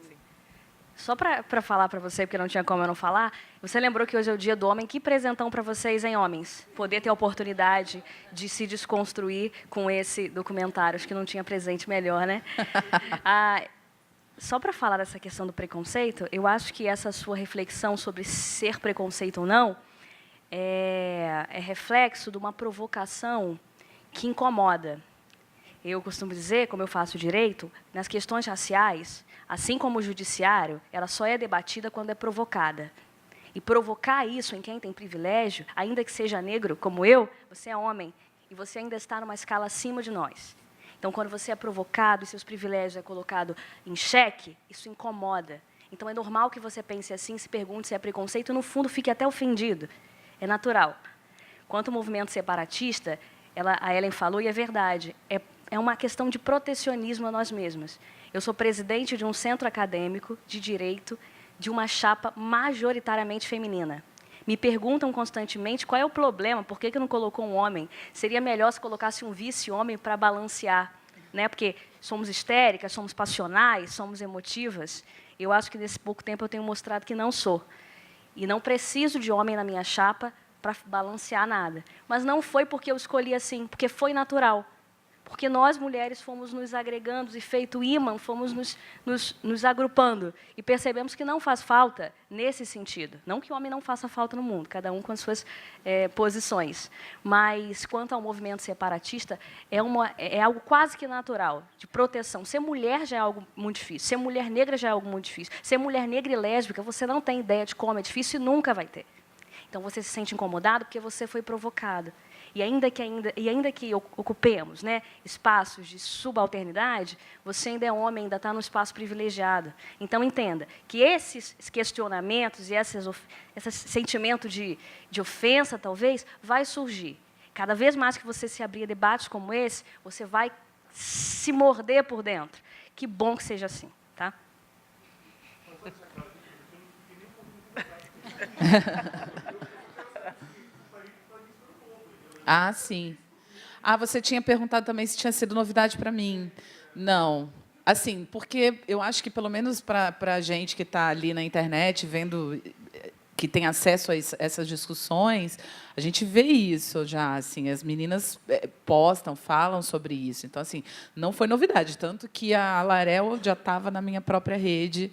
Só para falar para você, porque não tinha como eu não falar, você lembrou que hoje é o Dia do Homem. Que presentão para vocês, hein, homens? Poder ter a oportunidade de se desconstruir com esse documentário. Acho que não tinha presente melhor, né? Só para falar dessa questão do preconceito, eu acho que essa sua reflexão sobre ser preconceito ou não é reflexo de uma provocação que incomoda. Eu costumo dizer, como eu faço direito, nas questões raciais, assim como o judiciário, ela só é debatida quando é provocada. E provocar isso em quem tem privilégio, ainda que seja negro, como eu, você é homem, e você ainda está numa escala acima de nós. Então, quando você é provocado e seus privilégios é colocado em xeque, isso incomoda. Então, é normal que você pense assim, se pergunte se é preconceito, e, no fundo, fique até ofendido. É natural. Quanto ao movimento separatista, a Ellen falou, e é verdade, é uma questão de protecionismo a nós mesmas. Eu sou presidente de um centro acadêmico de direito de uma chapa majoritariamente feminina. Me perguntam constantemente qual é o problema, por que não colocou um homem? Seria melhor se colocasse um vice-homem para balancear, né? Porque somos histéricas, somos passionais, somos emotivas. Eu acho que nesse pouco tempo eu tenho mostrado que não sou. E não preciso de homem na minha chapa para balancear nada. Mas não foi porque eu escolhi assim, porque foi natural. Porque nós, mulheres, fomos nos agregando e, feito imã, fomos nos agrupando. E percebemos que não faz falta nesse sentido. Não que o homem não faça falta no mundo, cada um com as suas posições. Mas, quanto ao movimento separatista, é algo quase que natural, de proteção. Ser mulher já é algo muito difícil. Ser mulher negra já é algo muito difícil. Ser mulher negra e lésbica, você não tem ideia de como é difícil e nunca vai ter. Então, você se sente incomodado porque você foi provocado. E ainda que ocupemos, né, espaços de subalternidade, você ainda é homem, ainda está num espaço privilegiado. Então, entenda que esses questionamentos e esse sentimento de ofensa, talvez, vai surgir. Cada vez mais que você se abrir a debates como esse, você vai se morder por dentro. Que bom que seja assim, tá? Ah, sim. Ah, você tinha perguntado também se tinha sido novidade para mim. Não. Assim, porque eu acho que, pelo menos para a gente que está ali na internet, vendo, que tem acesso a essas discussões, a gente vê isso já. Assim, as meninas postam, falam sobre isso. Então, assim, não foi novidade. Tanto que a Larel já estava na minha própria rede,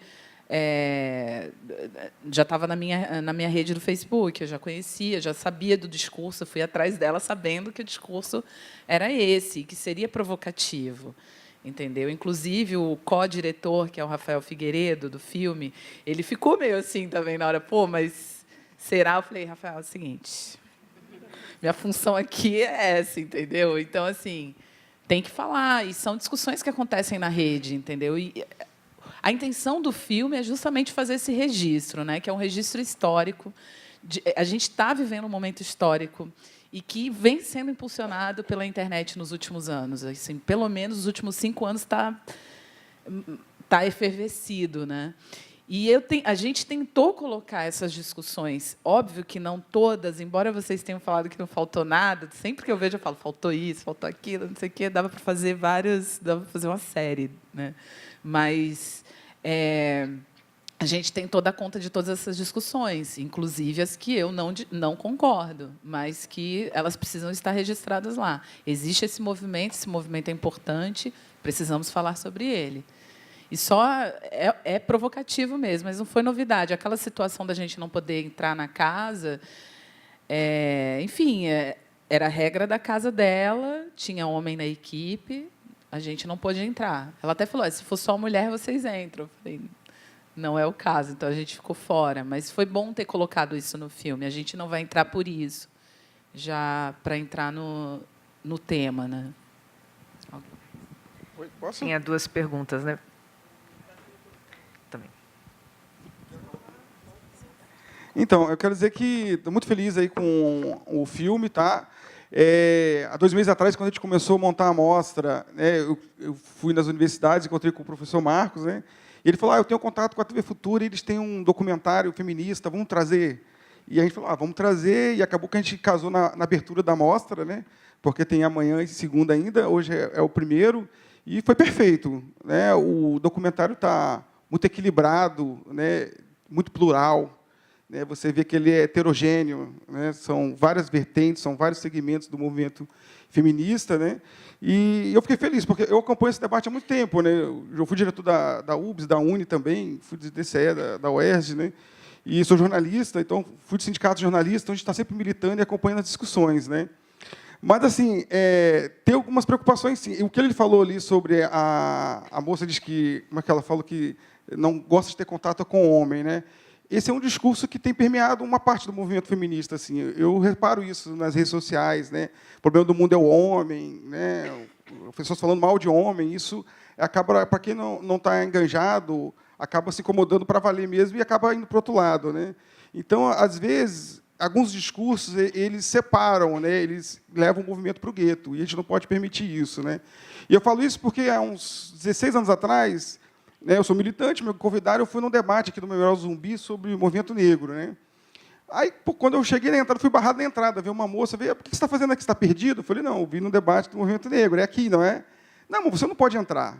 já estava na minha rede do Facebook, eu já conhecia, já sabia do discurso, eu fui atrás dela sabendo que o discurso era esse, que seria provocativo, entendeu? Inclusive, o co-diretor, que é o Rafael Figueiredo, do filme, ele ficou meio assim também na hora, pô, mas será? Eu falei, Rafael, é o seguinte, minha função aqui é essa, entendeu? Então, assim, tem que falar, e são discussões que acontecem na rede, entendeu? E a intenção do filme é justamente fazer esse registro, né, que é um registro histórico. A gente está vivendo um momento histórico e que vem sendo impulsionado pela internet nos últimos anos. Assim, pelo menos os últimos 5 anos está efervescido, né? E a gente tentou colocar essas discussões. Óbvio que não todas, embora vocês tenham falado que não faltou nada, sempre que eu vejo, eu falo, faltou isso, faltou aquilo, não sei o quê, dava para fazer uma série, né? Mas a gente tem toda a conta de todas essas discussões, inclusive as que eu não concordo, mas que elas precisam estar registradas lá. Existe esse movimento é importante, precisamos falar sobre ele. E só é provocativo mesmo, mas não foi novidade. Aquela situação da gente não poder entrar na casa, enfim, era a regra da casa dela, tinha homem na equipe, a gente não pôde entrar. Ela até falou, se for só mulher, vocês entram. Eu falei, não é o caso, então a gente ficou fora. Mas foi bom ter colocado isso no filme. A gente não vai entrar por isso, já para entrar no tema, né? Posso? Tinha 2 perguntas, né? Também. Então, eu quero dizer que estou muito feliz aí com o filme, tá? Há 2 meses atrás, quando a gente começou a montar a mostra, né, eu fui nas universidades, encontrei com o professor Marcos, né, e ele falou, eu tenho contato com a TV Futura, e eles têm um documentário feminista, vamos trazer. E a gente falou, vamos trazer, e acabou que a gente casou na abertura da mostra, né, porque tem amanhã e segunda ainda, hoje é o primeiro, e foi perfeito, né, o documentário está muito equilibrado, né, muito plural. Você vê que ele é heterogêneo, né? São várias vertentes, são vários segmentos do movimento feminista, né? E eu fiquei feliz, porque eu acompanho esse debate há muito tempo, né? Eu fui diretor da UBS, da UNE também, fui do DCE, da UERJ, né? E sou jornalista, então fui do sindicato de jornalistas, então a gente está sempre militando e acompanhando as discussões, né? Mas, assim, tem algumas preocupações, sim. O que ele falou ali sobre a moça diz que, como é que ela falou, que não gosta de ter contato com o homem, né? Esse é um discurso que tem permeado uma parte do movimento feminista, assim. Eu reparo isso nas redes sociais, né? O problema do mundo é o homem, né? Pessoas falando mal de homem, isso acaba, para quem não está enganjado, acaba se incomodando para valer mesmo e acaba indo para o outro lado, né? Então, às vezes, alguns discursos eles separam, né? Eles levam o movimento para o gueto, e a gente não pode permitir isso, né? E eu falo isso porque, há uns 16 anos atrás, né, eu sou militante, me convidaram, eu fui num debate aqui no Memorial Zumbi sobre o movimento negro, né? Aí, quando eu cheguei na entrada, fui barrado na entrada, veio uma moça, veio, o que você está fazendo aqui? Você está perdido? Eu falei, não, eu vim no debate do movimento negro, é aqui, não é? Não, mas você não pode entrar.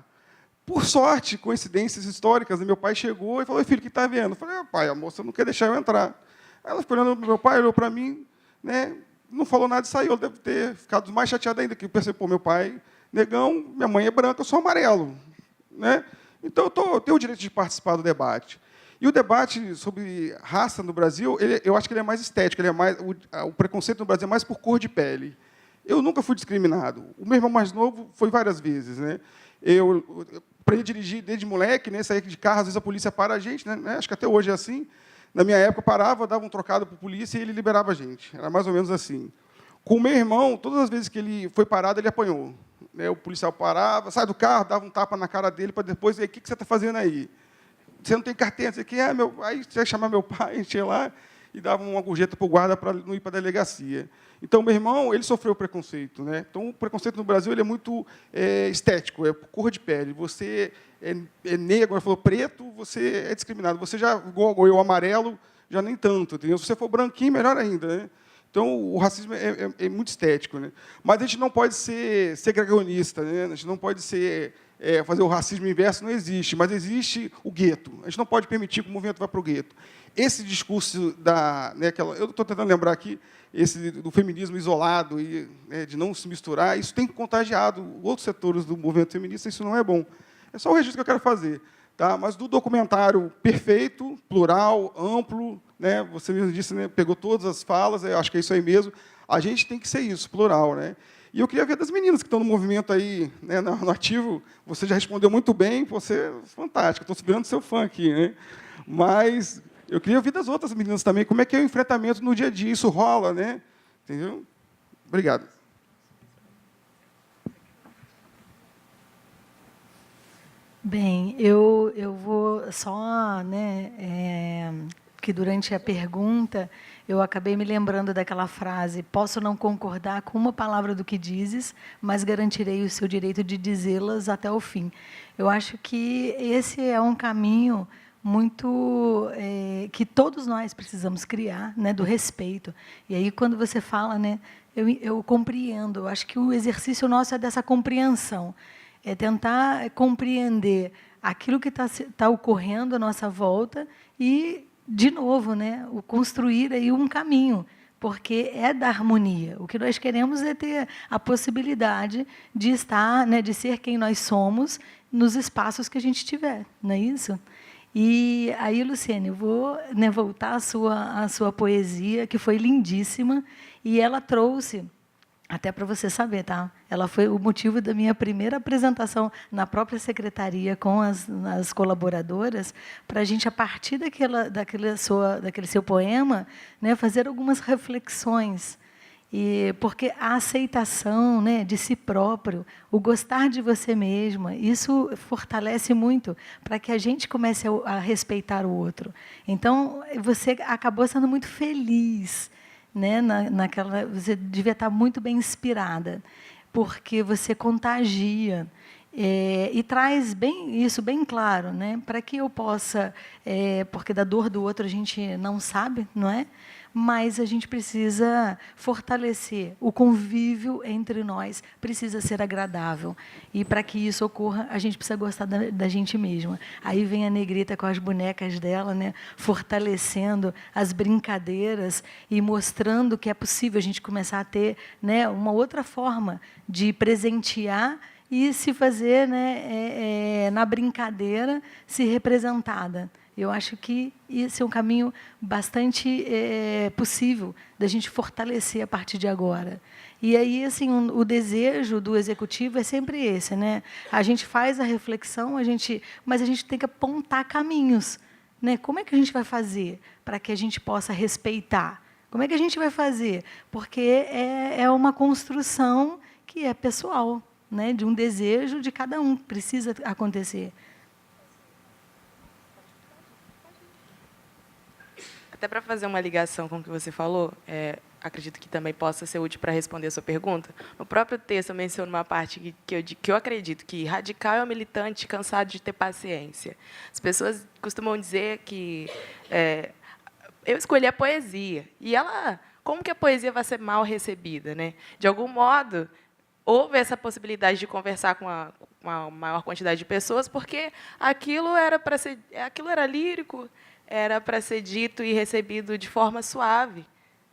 Por sorte, coincidências históricas, meu pai chegou e falou, filho, o que está vendo? Eu falei, pai, a moça não quer deixar eu entrar. Ela ficou olhando para meu pai, olhou para mim, né, não falou nada e saiu. Eu devo ter ficado mais chateado ainda, que eu pensei, pô, meu pai, negão, minha mãe é branca, eu sou amarelo, né? Então, eu tenho o direito de participar do debate. E o debate sobre raça no Brasil, eu acho que ele é mais estético, o preconceito no Brasil é mais por cor de pele. Eu nunca fui discriminado. O meu irmão mais novo foi várias vezes, né? Eu aprendi a dirigir desde moleque, né? Saía de carro, às vezes a polícia para a gente, né? Acho que até hoje é assim. Na minha época, parava, dava um trocado para a polícia e ele liberava a gente. Era mais ou menos assim. Com o meu irmão, todas as vezes que ele foi parado, ele apanhou. O policial parava, sai do carro, dava um tapa na cara dele, para depois, o que você está fazendo aí? Você não tem carteira? Você quer? Aí você ia chamar meu pai, a gente ia lá e dava uma gorjeta para o guarda para não ir para a delegacia. Então, meu irmão, ele sofreu preconceito, né? Então, o preconceito no Brasil ele é muito estético, é por cor de pele. Você é negro, falou preto, você é discriminado. Você já, igual eu, amarelo, já nem tanto. Entendeu? Se você for branquinho, melhor ainda, né? Então, o racismo é muito estético, né? Mas a gente não pode ser segregacionista, né? A gente não pode fazer o racismo inverso, não existe, mas existe o gueto. A gente não pode permitir que o movimento vá para o gueto. Esse discurso eu estou tentando lembrar aqui, do feminismo isolado e de não se misturar, isso tem contagiado outros setores do movimento feminista, isso não é bom. É só o registro que eu quero fazer. Tá? Mas do documentário perfeito, plural, amplo, né? Você mesmo disse, né? Pegou todas as falas, eu acho que é isso aí mesmo. A gente tem que ser isso, plural, né? E eu queria ver das meninas que estão no movimento aí, né, no ativo. Você já respondeu muito bem, você é fantástico. Estou virando seu fã aqui, né? Mas eu queria ouvir das outras meninas também, como é que é o enfrentamento no dia a dia, isso rola, né? Entendeu? Obrigado. Bem, eu vou só, né, que durante a pergunta eu acabei me lembrando daquela frase: posso não concordar com uma palavra do que dizes, mas garantirei o seu direito de dizê-las até o fim. Eu acho que esse é um caminho muito que todos nós precisamos criar, né, do respeito. E aí, quando você fala, né, eu compreendo. Eu acho que o exercício nosso é dessa compreensão. É tentar compreender aquilo que está ocorrendo à nossa volta e, de novo, né, construir aí um caminho, porque é da harmonia. O que nós queremos é ter a possibilidade de estar, né, de ser quem nós somos nos espaços que a gente tiver, não é isso? E aí, Luciene, eu vou, né, voltar à sua poesia, que foi lindíssima, e ela trouxe... Até para você saber, tá? Ela foi o motivo da minha primeira apresentação na própria secretaria com as colaboradoras, para a gente, a partir daquele seu poema, né, fazer algumas reflexões. Porque a aceitação, né, de si próprio, o gostar de você mesma, isso fortalece muito para que a gente comece a respeitar o outro. Então, você acabou sendo muito feliz, né, você devia estar muito bem inspirada, porque você contagia e traz isso bem claro, né, para que eu possa, porque da dor do outro a gente não sabe, não é? Mas a gente precisa fortalecer o convívio entre nós, precisa ser agradável. E, para que isso ocorra, a gente precisa gostar da gente mesma. Aí vem a Negrita com as bonecas dela, né, fortalecendo as brincadeiras e mostrando que é possível a gente começar a ter, né, uma outra forma de presentear e se fazer, né, na brincadeira, se representada. Eu acho que esse é um caminho bastante possível da gente fortalecer a partir de agora. E aí, assim, o desejo do executivo é sempre esse, né? A gente faz a reflexão, mas a gente tem que apontar caminhos, né? Como é que a gente vai fazer para que a gente possa respeitar? Como é que a gente vai fazer? Porque é uma construção que é pessoal, né? De um desejo de cada um, precisa acontecer. Até para fazer uma ligação com o que você falou, acredito que também possa ser útil para responder a sua pergunta. No próprio texto, eu menciono uma parte que eu acredito que radical é o militante cansado de ter paciência. As pessoas costumam dizer que eu escolhi a poesia. E como que a poesia vai ser mal recebida, né? De algum modo, houve essa possibilidade de conversar com uma maior quantidade de pessoas, porque aquilo era lírico, era para ser dito e recebido de forma suave,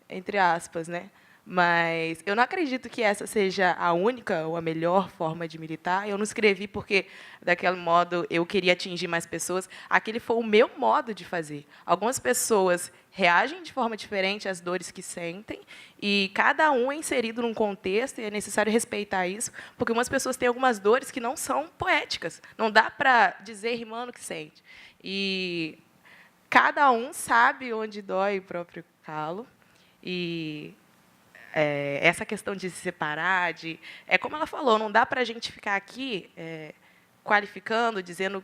entre aspas, né? Mas eu não acredito que essa seja a única ou a melhor forma de militar. Eu não escrevi porque, daquele modo, eu queria atingir mais pessoas. Aquele foi o meu modo de fazer. Algumas pessoas reagem de forma diferente às dores que sentem, e cada um é inserido num contexto, e é necessário respeitar isso, porque algumas pessoas têm algumas dores que não são poéticas. Não dá para dizer rimando o que sente. E cada um sabe onde dói o próprio calo. E essa questão de se separar, como ela falou, não dá para a gente ficar aqui qualificando, dizendo,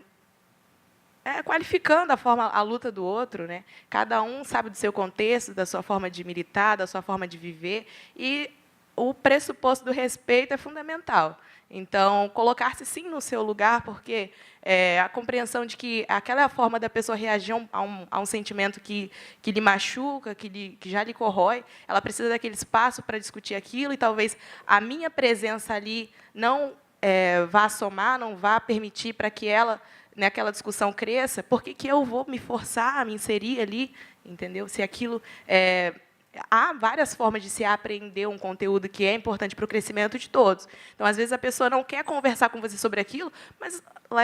qualificando a luta do outro, né? Cada um sabe do seu contexto, da sua forma de militar, da sua forma de viver, e o pressuposto do respeito é fundamental. Então, colocar-se, sim, no seu lugar, porque a compreensão de que aquela forma da pessoa reagir a um sentimento que lhe machuca, que já lhe corrói, ela precisa daquele espaço para discutir aquilo, e talvez a minha presença ali não vá somar, não vá permitir para que ela, naquela discussão, cresça. Por que eu vou me forçar a me inserir ali, entendeu? Se aquilo há várias formas de se aprender um conteúdo que é importante para o crescimento de todos. Então, às vezes, a pessoa não quer conversar com você sobre aquilo, mas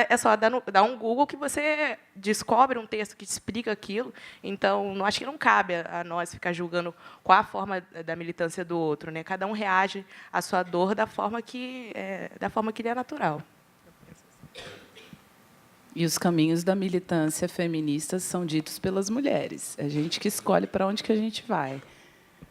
é só dar um Google que você descobre um texto que explica aquilo. Então, acho que não cabe a nós ficar julgando qual a forma da militância do outro, né? Cada um reage à sua dor da forma que lhe é natural. E os caminhos da militância feminista são ditos pelas mulheres. É a gente que escolhe para onde que a gente vai.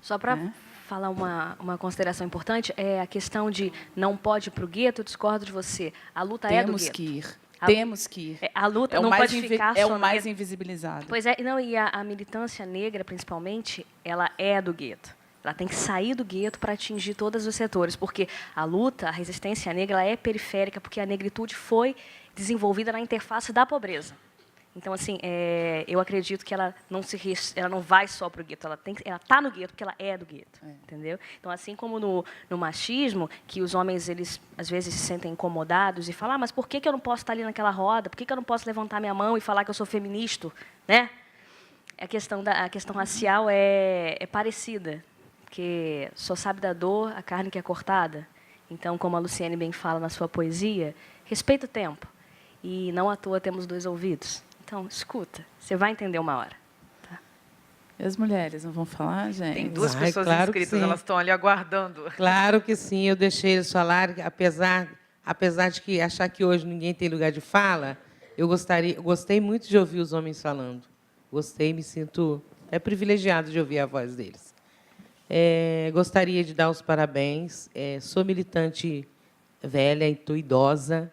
Só para falar uma consideração importante, é a questão de não pode ir para o gueto, eu discordo de você. A luta é do gueto. Temos que ir. A luta não pode ficar é só o mais invisibilizado. Pois é, não, e a militância negra, principalmente, ela é do gueto. Ela tem que sair do gueto para atingir todos os setores, porque a luta, a resistência negra, ela é periférica, porque a negritude foi desenvolvida na interface da pobreza. Então, assim, eu acredito que ela não vai só para o gueto, ela está no gueto porque ela é do gueto, entendeu? Então, assim como no machismo, que os homens, eles às vezes se sentem incomodados e falam, mas por que eu não posso estar ali naquela roda? Por que eu não posso levantar minha mão e falar que eu sou feminista, né? A questão racial é parecida, porque só sabe da dor a carne que é cortada. Então, como a Luciene bem fala na sua poesia, respeita o tempo. E não à toa temos 2 ouvidos. Então, escuta, você vai entender uma hora. Tá? E as mulheres não vão falar, gente? Tem 2 pessoas inscritas, elas estão ali aguardando. Claro que sim, eu deixei eles falarem, apesar de achar que hoje ninguém tem lugar de fala, eu gostei muito de ouvir os homens falando. Gostei, me sinto privilegiado de ouvir a voz deles. Gostaria de dar os parabéns. Sou militante velha e estou idosa.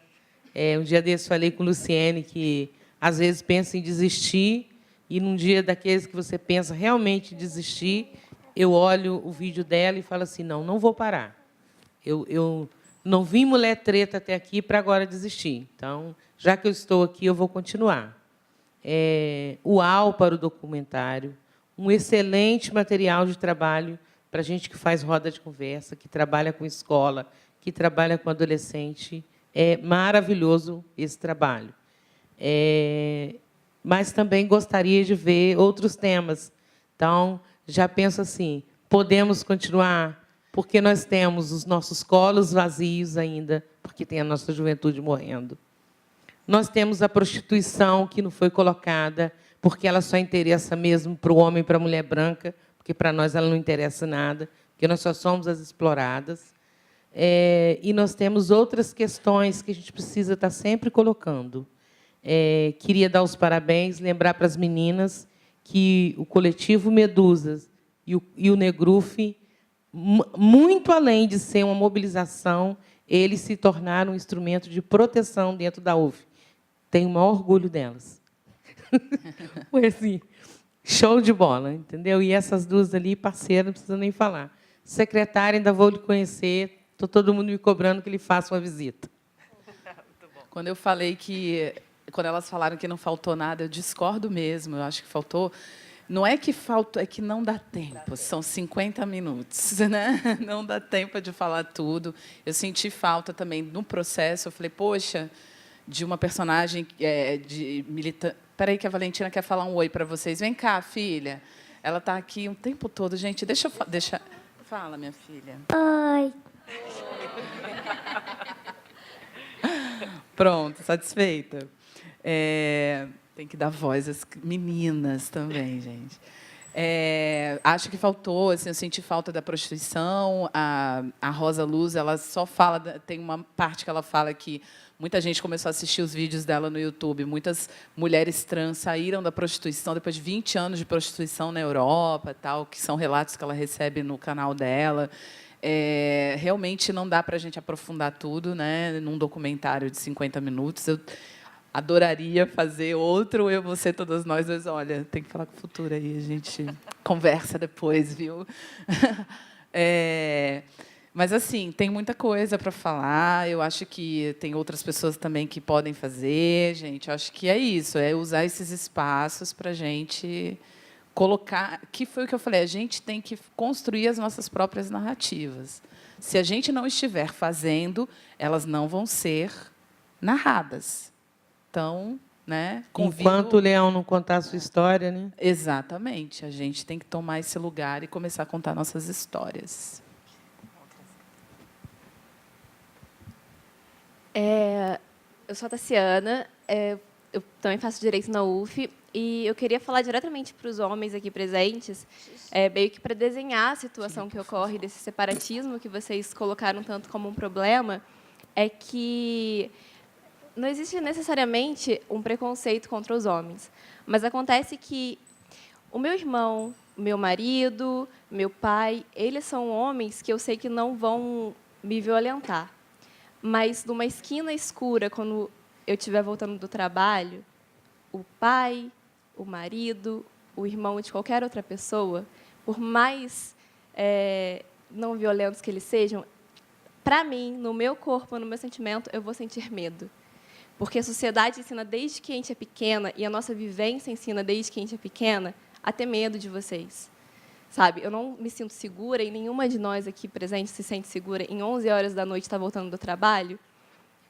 Um dia desse falei com Luciene que às vezes pensa em desistir, e num dia daqueles que você pensa realmente em desistir, eu olho o vídeo dela e falo assim, não vou parar. Eu não vim mulher treta até aqui para agora desistir. Então, já que eu estou aqui, eu vou continuar. Uau para o documentário, um excelente material de trabalho para a gente que faz roda de conversa, que trabalha com escola, que trabalha com adolescente. É maravilhoso esse trabalho. Mas também gostaria de ver outros temas. Então, já penso assim, podemos continuar, porque nós temos os nossos colos vazios ainda, porque tem a nossa juventude morrendo. Nós temos a prostituição, que não foi colocada, porque ela só interessa mesmo para o homem e para a mulher branca, porque para nós ela não interessa nada, porque nós só somos as exploradas. E nós temos outras questões que a gente precisa estar sempre colocando. Queria dar os parabéns, lembrar para as meninas que o coletivo Medusas e o Negruf, muito além de ser uma mobilização, eles se tornaram um instrumento de proteção dentro da UF. Tenho o maior orgulho delas. Foi assim, show de bola, entendeu? E essas duas ali, parceiras, não precisa nem falar. Secretária, ainda vou lhe conhecer, estou todo mundo me cobrando que ele faça uma visita. Quando eu falei que... Quando elas falaram que não faltou nada, eu discordo mesmo. Eu acho que faltou... Não é que faltou, é que não dá tempo. São 50 minutos, né? Não dá tempo de falar tudo. Eu senti falta também no processo. Eu falei, poxa, de uma personagem de militante... Espera aí que a Valentina quer falar um oi para vocês. Vem cá, filha. Ela está aqui o tempo todo. Gente, deixa... Fala, minha filha. Oi. Pronto, satisfeita? Tem que dar voz às meninas também, gente. Acho que faltou, assim, eu senti falta da prostituição. A Rosa Luz, ela só fala, tem uma parte que ela fala que muita gente começou a assistir os vídeos dela no YouTube. Muitas mulheres trans saíram da prostituição depois de 20 anos de prostituição na Europa, tal, que são relatos que ela recebe no canal dela. Realmente não dá para a gente aprofundar tudo, né, num documentário de 50 minutos. Eu adoraria fazer outro Eu, Você, Todas Nós, mas, olha, tem que falar com o Futuro aí, a gente conversa depois, viu? Mas, assim, tem muita coisa para falar. Eu acho que tem outras pessoas também que podem fazer, gente. Eu acho que é isso, é usar esses espaços para a gente colocar... Que foi o que eu falei, a gente tem que construir as nossas próprias narrativas. Se a gente não estiver fazendo, elas não vão ser narradas. Então, né, convido... Enquanto o leão não contar a sua história, né? Exatamente. A gente tem que tomar esse lugar e começar a contar nossas histórias. Eu sou a Tassiana, eu também faço Direito na UF, e eu queria falar diretamente para os homens aqui presentes, meio que para desenhar a situação que ocorre desse separatismo que vocês colocaram tanto como um problema, é que não existe necessariamente um preconceito contra os homens, mas acontece que o meu irmão, meu marido, meu pai, eles são homens que eu sei que não vão me violentar. Mas, numa esquina escura, quando eu estiver voltando do trabalho, o pai, o marido, o irmão de qualquer outra pessoa, por mais não violentos que eles sejam, para mim, no meu corpo, no meu sentimento, eu vou sentir medo. Porque a sociedade ensina desde que a gente é pequena, e a nossa vivência ensina desde que a gente é pequena, a ter medo de vocês. Sabe, eu não me sinto segura, e nenhuma de nós aqui presentes se sente segura em 11 horas da noite estar voltando do trabalho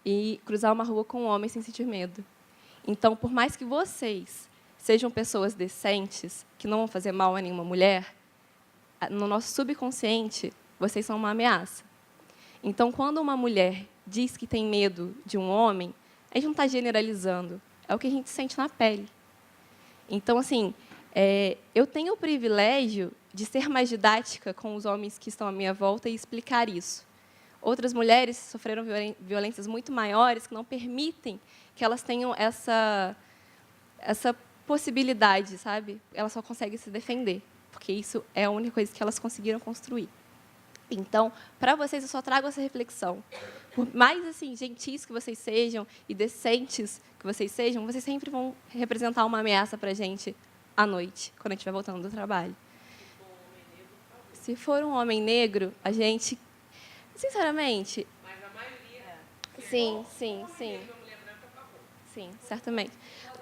e cruzar uma rua com um homem sem sentir medo. Então, por mais que vocês sejam pessoas decentes, que não vão fazer mal a nenhuma mulher, no nosso subconsciente, vocês são uma ameaça. Então, quando uma mulher diz que tem medo de um homem, a gente não está generalizando, é o que a gente sente na pele. Então, assim, eu tenho o privilégio de ser mais didática com os homens que estão à minha volta e explicar isso. Outras mulheres sofreram violências muito maiores que não permitem que elas tenham essa possibilidade, sabe? Elas só conseguem se defender, porque isso é a única coisa que elas conseguiram construir. Então, para vocês, eu só trago essa reflexão. Por mais assim, gentis que vocês sejam e decentes que vocês sejam, vocês sempre vão representar uma ameaça para a gente à noite, quando a gente estiver voltando do trabalho. Se for um homem negro, a gente... Sinceramente... Mas a maioria... Sim. Sim, certamente.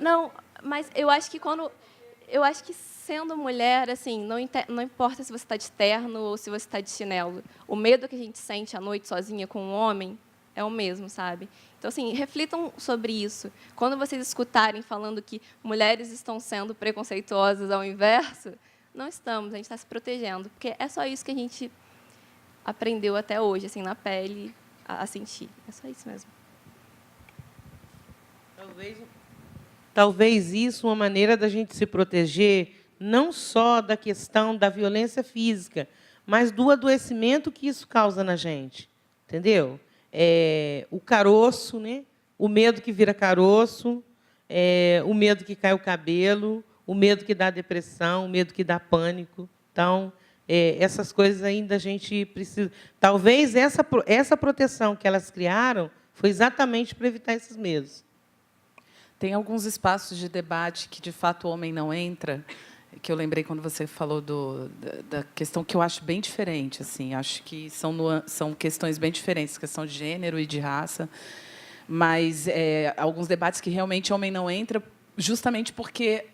Não, mas eu acho que sendo mulher, assim, não importa se você está de terno ou se você está de chinelo. O medo que a gente sente à noite sozinha com um homem é o mesmo, sabe? Então, assim, reflitam sobre isso. Quando vocês escutarem falando que mulheres estão sendo preconceituosas ao inverso, não estamos, a gente está se protegendo, porque é só isso que a gente aprendeu até hoje, assim, na pele, a sentir. É só isso mesmo. Talvez isso uma maneira da gente se proteger, não só da questão da violência física, mas do adoecimento que isso causa na gente, entendeu? O caroço, né? O medo que vira caroço, o medo que cai o cabelo, o medo que dá depressão, o medo que dá pânico. Então, essas coisas ainda a gente precisa... Talvez essa proteção que elas criaram foi exatamente para evitar esses medos. Tem alguns espaços de debate que, de fato, o homem não entra, que eu lembrei quando você falou da questão que eu acho bem diferente. Assim, acho que são questões bem diferentes, questão de gênero e de raça, mas alguns debates que realmente o homem não entra, justamente porque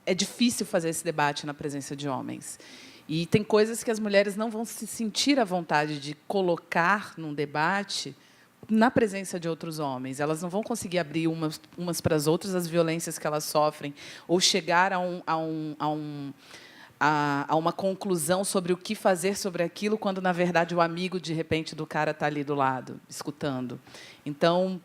é difícil fazer esse debate na presença de homens. E tem coisas que as mulheres não vão se sentir à vontade de colocar num debate na presença de outros homens. Elas não vão conseguir abrir umas para as outras as violências que elas sofrem, ou chegar a uma conclusão sobre o que fazer sobre aquilo, quando, na verdade, o amigo, de repente, do cara está ali do lado, escutando. Então,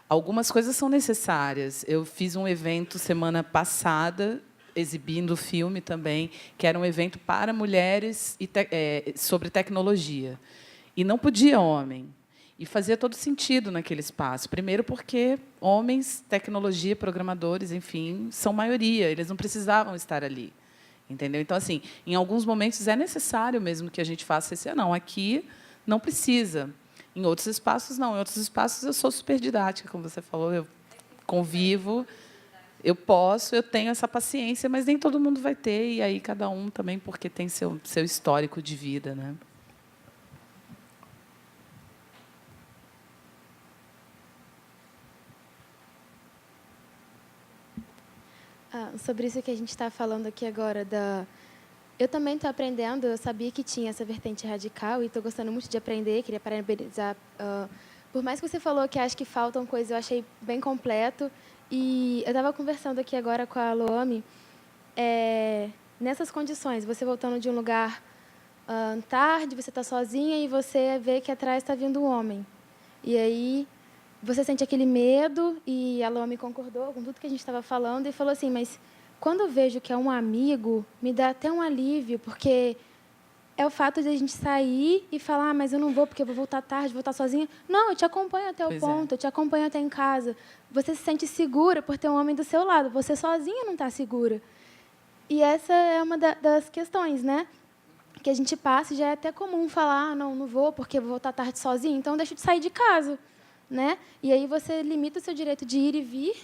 algumas coisas são necessárias. Eu fiz um evento semana passada, exibindo o filme também, que era um evento para mulheres sobre tecnologia. E não podia homem. E fazia todo sentido naquele espaço. Primeiro porque homens, tecnologia, programadores, enfim, são maioria. Eles não precisavam estar ali. Entendeu? Então, assim, em alguns momentos é necessário mesmo que a gente faça esse... Não, aqui não precisa. Em outros espaços, não. Em outros espaços, eu sou super didática, como você falou. Eu convivo, eu tenho essa paciência, mas nem todo mundo vai ter. E aí, cada um também, porque tem seu histórico de vida, né? Sobre isso que a gente está falando aqui agora, eu também estou aprendendo, eu sabia que tinha essa vertente radical e estou gostando muito de aprender, queria parabenizar. Por mais que você falou que acho que faltam coisas, eu achei bem completo. E eu estava conversando aqui agora com a Loami, nessas condições, você voltando de um lugar tarde, você está sozinha e você vê que atrás está vindo um homem. E aí... você sente aquele medo, e a Loami concordou com tudo que a gente estava falando, e falou assim, mas quando eu vejo que é um amigo, me dá até um alívio, porque é o fato de a gente sair e falar, mas eu não vou, porque eu vou voltar tarde, vou estar sozinha. Não, eu te acompanho até o ponto, eu te acompanho até em casa. Você se sente segura por ter um homem do seu lado, você sozinha não está segura. E essa é uma das questões, né? Que a gente passa, e já é até comum falar, não vou, porque eu vou voltar tarde sozinha, então deixa de sair de casa. Né? E aí você limita o seu direito de ir e vir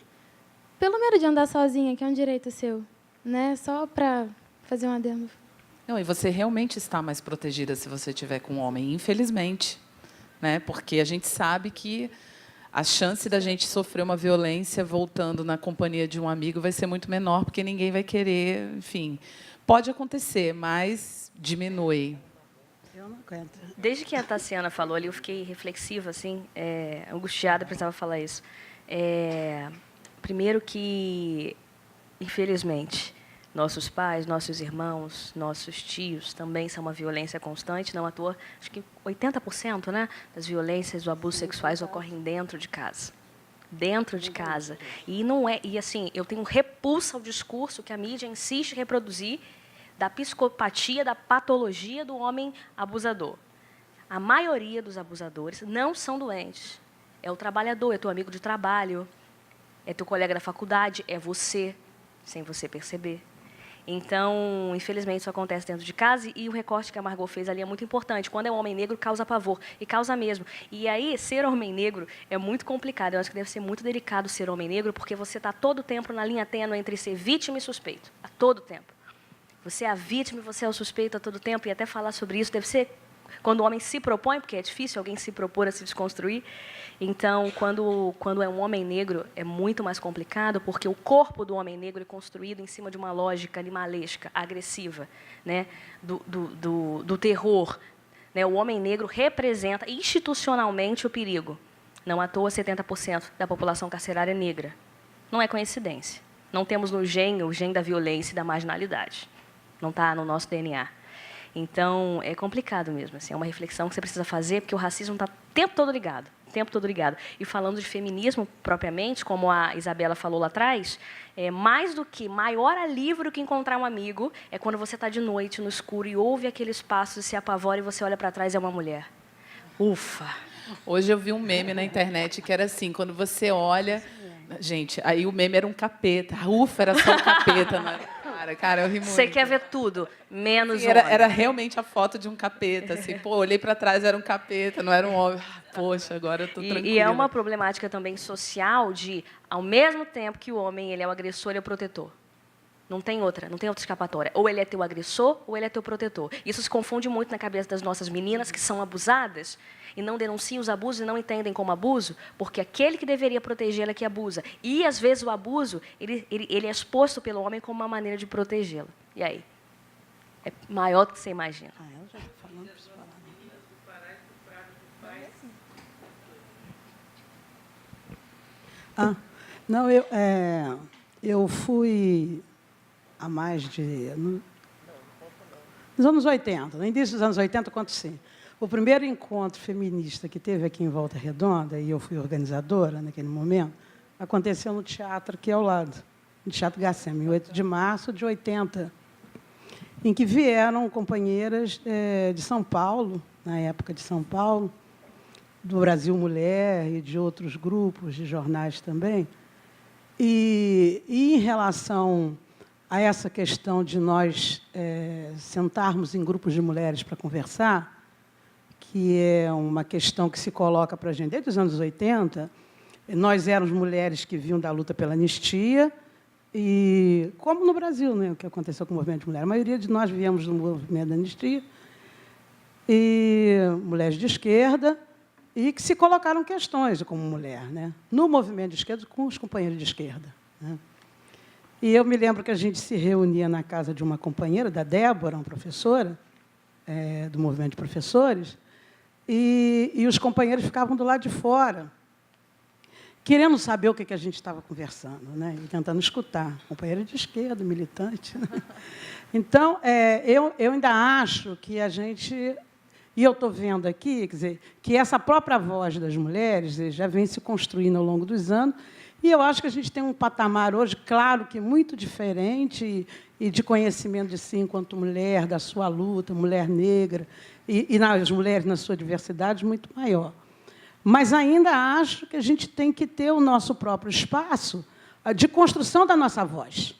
pelo medo de andar sozinha, que é um direito seu, né? Só para fazer um adendo. Não, e você realmente está mais protegida se você estiver com um homem, infelizmente, né? Porque a gente sabe que a chance da gente sofrer uma violência voltando na companhia de um amigo vai ser muito menor, porque ninguém vai querer, enfim. Pode acontecer, mas diminui. Eu não aguento. Desde que a Tassiana falou ali, eu fiquei reflexiva, assim, angustiada, precisava falar isso. Primeiro que, infelizmente, nossos pais, nossos irmãos, nossos tios também são uma violência constante, não à toa. Acho que 80%, né, das violências, dos abusos sexuais ocorrem dentro de casa. Dentro de casa. E assim, eu tenho repulsa ao discurso que a mídia insiste em reproduzir da psicopatia, da patologia do homem abusador. A maioria dos abusadores não são doentes. É o trabalhador, é teu amigo de trabalho, é teu colega da faculdade, é você, sem você perceber. Então, infelizmente, isso acontece dentro de casa, e o recorte que a Margot fez ali é muito importante. Quando é um homem negro, causa pavor, e causa mesmo. E aí, ser homem negro é muito complicado. Eu acho que deve ser muito delicado ser homem negro, porque você está todo o tempo na linha tênue entre ser vítima e suspeito. A todo tempo. Você é a vítima e você é o suspeito a todo tempo, e até falar sobre isso deve ser quando o homem se propõe, porque é difícil alguém se propor a se desconstruir. Então, quando é um homem negro, é muito mais complicado, porque o corpo do homem negro é construído em cima de uma lógica animalesca, agressiva, né? do terror. Né? O homem negro representa institucionalmente o perigo. Não à toa, 70% da população carcerária é negra. Não é coincidência. Não temos no gene o gene da violência e da marginalidade. Não está no nosso DNA. Então, é complicado mesmo. Assim, é uma reflexão que você precisa fazer, porque o racismo está o tempo todo ligado. O tempo todo ligado. E falando de feminismo propriamente, como a Isabela falou lá atrás, mais do que maior alívio que encontrar um amigo é quando você está de noite no escuro e ouve aqueles passos e se apavora e você olha para trás e é uma mulher. Ufa! Hoje eu vi um meme na internet que era assim, quando você olha... Gente, aí o meme era um capeta. Ufa, era só um capeta. Não era? Cara, eu ri muito. Você quer ver tudo, menos era realmente a foto de um capeta. Assim, pô, olhei para trás, era um capeta, não era um homem. Poxa, agora eu estou tranquila. E é uma problemática também social de, ao mesmo tempo que o homem ele é o agressor, ele é o protetor. Não tem outra escapatória. Ou ele é teu agressor, ou ele é teu protetor. Isso se confunde muito na cabeça das nossas meninas que são abusadas e não denunciam os abusos e não entendem como abuso, porque aquele que deveria protegê-la que abusa. E, às vezes, o abuso ele é exposto pelo homem como uma maneira de protegê-la. E aí? É maior do que você imagina. Eu já estou falando para você falar. Não, eu fui há mais de... Nos anos 80, no início dos anos 80, conto sim. O primeiro encontro feminista que teve aqui em Volta Redonda, e eu fui organizadora naquele momento, aconteceu no teatro aqui ao lado, no Teatro Gacema, em 8 de março de 80, em que vieram companheiras de São Paulo, na época de São Paulo, do Brasil Mulher e de outros grupos de jornais também. E em relação a essa questão de nós sentarmos em grupos de mulheres para conversar, que é uma questão que se coloca para a gente desde os anos 80, nós éramos mulheres que vinham da luta pela anistia, e como no Brasil, né, o que aconteceu com o movimento de mulher, a maioria de nós viemos do movimento da anistia, e mulheres de esquerda, e que se colocaram questões como mulher, né, no movimento de esquerda com os companheiros de esquerda, né. E eu me lembro que a gente se reunia na casa de uma companheira, da Débora, uma professora, do movimento de professores, e os companheiros ficavam do lado de fora, querendo saber o que a gente estava conversando, né? E tentando escutar. Companheira de esquerda, militante. Né? Então, eu ainda acho que a gente... E eu estou vendo aqui, quer dizer, que essa própria voz das mulheres já vem se construindo ao longo dos anos, e eu acho que a gente tem um patamar hoje, claro que muito diferente, e de conhecimento de si enquanto mulher, da sua luta, mulher negra, e nas mulheres na sua diversidade, muito maior. Mas ainda acho que a gente tem que ter o nosso próprio espaço de construção da nossa voz.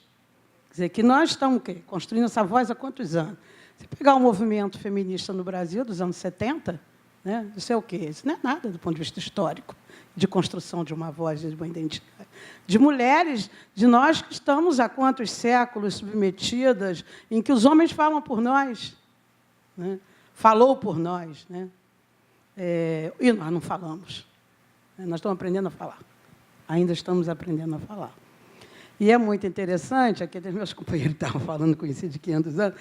Quer dizer, que nós estamos construindo essa voz há quantos anos? Se pegar o movimento feminista no Brasil dos anos 70, né, isso é o quê? Isso não é nada do ponto de vista histórico, de construção de uma voz, de uma identidade. De mulheres, de nós que estamos há quantos séculos submetidas, em que os homens falam por nós, né? Falou por nós, né? E nós não falamos. Nós estamos aprendendo a falar. Ainda estamos aprendendo a falar. E é muito interessante, aqui meus companheiros estavam falando, conheci de 500 anos,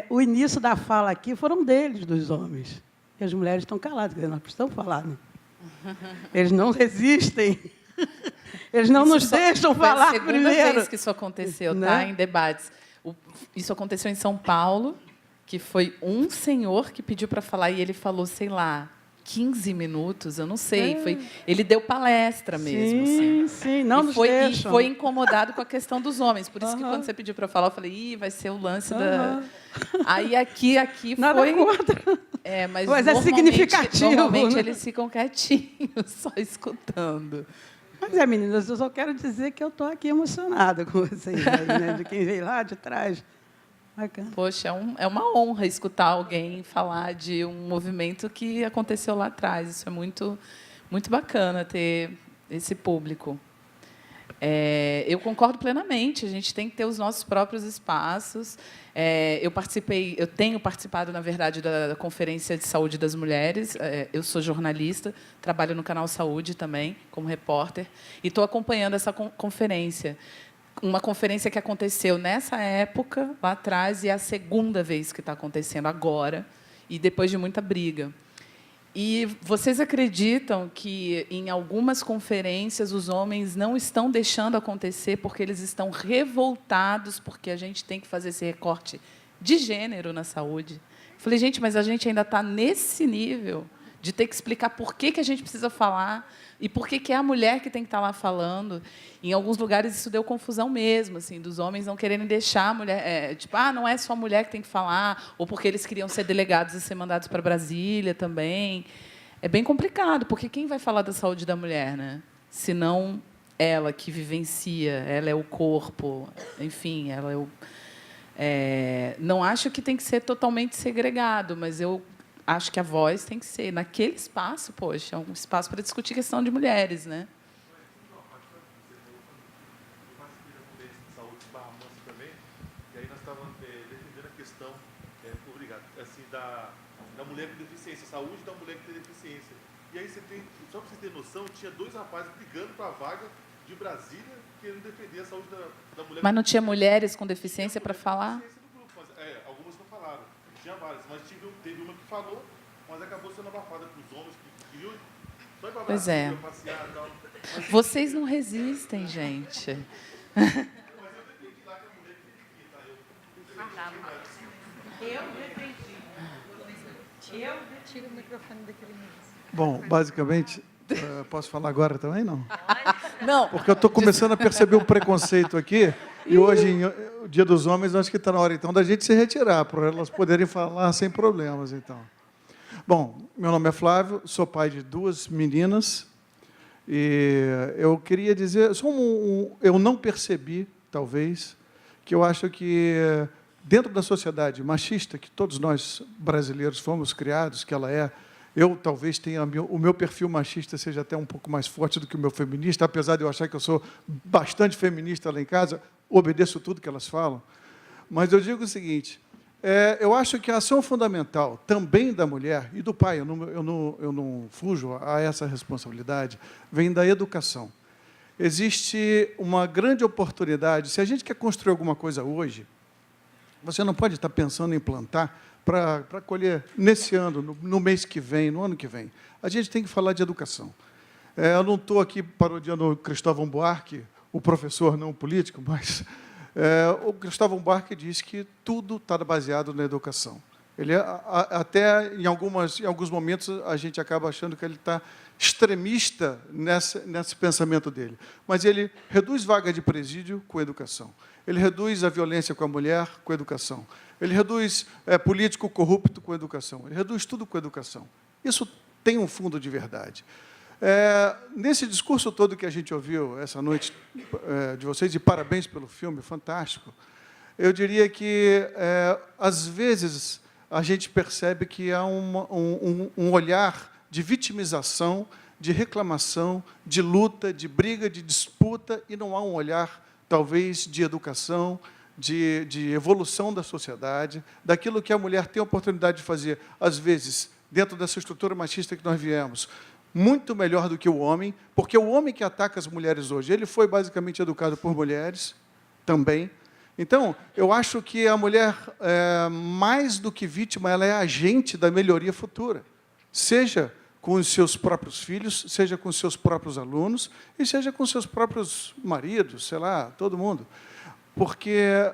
o início da fala aqui foram deles, dos homens. E as mulheres estão caladas, quer dizer, nós precisamos falar, né? Eles não resistem. Eles não nos deixam falar primeiro. Foi a segunda vez que isso aconteceu, né? Tá? Em debates. Isso aconteceu em São Paulo, que foi um senhor que pediu para falar, e ele falou, sei lá, 15 minutos, eu não sei. Ele deu palestra mesmo. Sim, assim. Sim, não nos deixam. E foi incomodado com a questão dos homens. Por isso que, quando você pediu para falar, eu falei, vai ser o lance da... Aí, aqui nada foi... contra. Mas é significativo. Normalmente, né? Eles ficam quietinhos, só escutando. Mas, meninas, eu só quero dizer que eu estou aqui emocionada com vocês, aí, né? De quem veio lá de trás. Bacana. Poxa, é uma honra escutar alguém falar de um movimento que aconteceu lá atrás. Isso é muito, muito bacana ter esse público. Eu concordo plenamente. A gente tem que ter os nossos próprios espaços. Eu tenho participado, na verdade, da Conferência de Saúde das Mulheres. Eu sou jornalista, trabalho no Canal Saúde também, como repórter, e estou acompanhando essa conferência. Uma conferência que aconteceu nessa época, lá atrás, e é a segunda vez que está acontecendo agora, e depois de muita briga. E vocês acreditam que, em algumas conferências, os homens não estão deixando acontecer porque eles estão revoltados, porque a gente tem que fazer esse recorte de gênero na saúde? Falei, gente, mas a gente ainda está nesse nível de ter que explicar por que a gente precisa falar e por que é a mulher que tem que estar lá falando. Em alguns lugares isso deu confusão mesmo, assim, dos homens não quererem deixar a mulher, tipo, não é só a mulher que tem que falar, ou porque eles queriam ser delegados e ser mandados para Brasília também. É bem complicado, porque quem vai falar da saúde da mulher, né? Se não ela que vivencia, ela é o corpo, enfim, ela é o... não acho que tem que ser totalmente segregado, mas eu acho que a voz tem que ser naquele espaço, poxa, é um espaço para discutir questão de mulheres, né? E aí nós estávamos defendendo a questão, obrigado, assim, da mulher com deficiência, saúde da mulher que tem deficiência. E aí você tem, só para você ter noção, tinha 2 rapazes brigando para a vaga de Brasília querendo defender a saúde da mulher. Mas não tinha mulheres com deficiência para falar? Algumas não falaram, tinha várias, mas teve uma que falou, mas acabou sendo abafada para os homens que queriam só ir para Brasília, passear e tal. Vocês não resistem, gente. Eu defendi. Tira o microfone daquele mesmo. Bom, basicamente, posso falar agora também, não? Não. Porque eu estou começando a perceber um preconceito aqui, e hoje, o Dia dos Homens, acho que está na hora, então, da gente se retirar, para elas poderem falar sem problemas, então. Bom, meu nome é Flávio, sou pai de 2 meninas, e eu queria dizer, eu não percebi, talvez, que eu acho que, dentro da sociedade machista, que todos nós brasileiros fomos criados, que ela é, eu talvez tenha, o meu perfil machista seja até um pouco mais forte do que o meu feminista, apesar de eu achar que eu sou bastante feminista lá em casa, obedeço tudo que elas falam. Mas eu digo o seguinte, eu acho que a ação fundamental também da mulher e do pai, eu não fujo a essa responsabilidade, vem da educação. Existe uma grande oportunidade, se a gente quer construir alguma coisa hoje, você não pode estar pensando em plantar para colher nesse ano, no mês que vem, no ano que vem. A gente tem que falar de educação. Eu não estou aqui parodiando o Cristóvão Buarque, o professor não político, mas o Cristóvão Buarque diz que tudo está baseado na educação. Ele até em alguns momentos a gente acaba achando que ele está extremista nesse pensamento dele, mas ele reduz vaga de presídio com educação. Ele reduz a violência com a mulher com educação. Ele reduz político corrupto com educação. Ele reduz tudo com educação. Isso tem um fundo de verdade. Nesse discurso todo que a gente ouviu essa noite de vocês, e parabéns pelo filme, fantástico, eu diria que, às vezes, a gente percebe que há um olhar de vitimização, de reclamação, de luta, de briga, de disputa, e não há um olhar, talvez, de educação, de evolução da sociedade, daquilo que a mulher tem a oportunidade de fazer, às vezes, dentro dessa estrutura machista que nós viemos, muito melhor do que o homem, porque o homem que ataca as mulheres hoje, ele foi basicamente educado por mulheres também. Então, eu acho que a mulher, mais do que vítima, ela é agente da melhoria futura, seja com os seus próprios filhos, seja com os seus próprios alunos, e seja com os seus próprios maridos, sei lá, todo mundo. Porque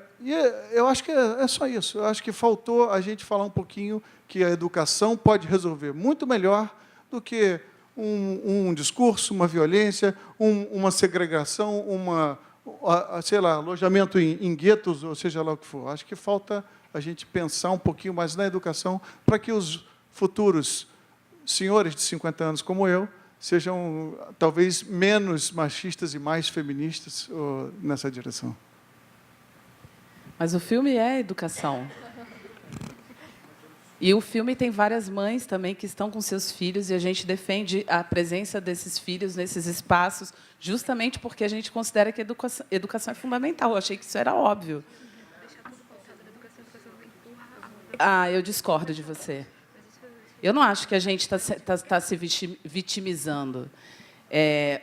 eu acho que é só isso. Eu acho que faltou a gente falar um pouquinho que a educação pode resolver muito melhor do que um discurso, uma violência, uma segregação, sei lá, alojamento em guetos, ou seja lá o que for. Acho que falta a gente pensar um pouquinho mais na educação para que os futuros senhores de 50 anos como eu sejam talvez menos machistas e mais feministas nessa direção. Mas o filme é educação. E o filme tem várias mães também que estão com seus filhos e a gente defende a presença desses filhos nesses espaços justamente porque a gente considera que a educação é fundamental. Eu achei que isso era óbvio. Eu discordo de você. Eu não acho que a gente está se vitimizando. É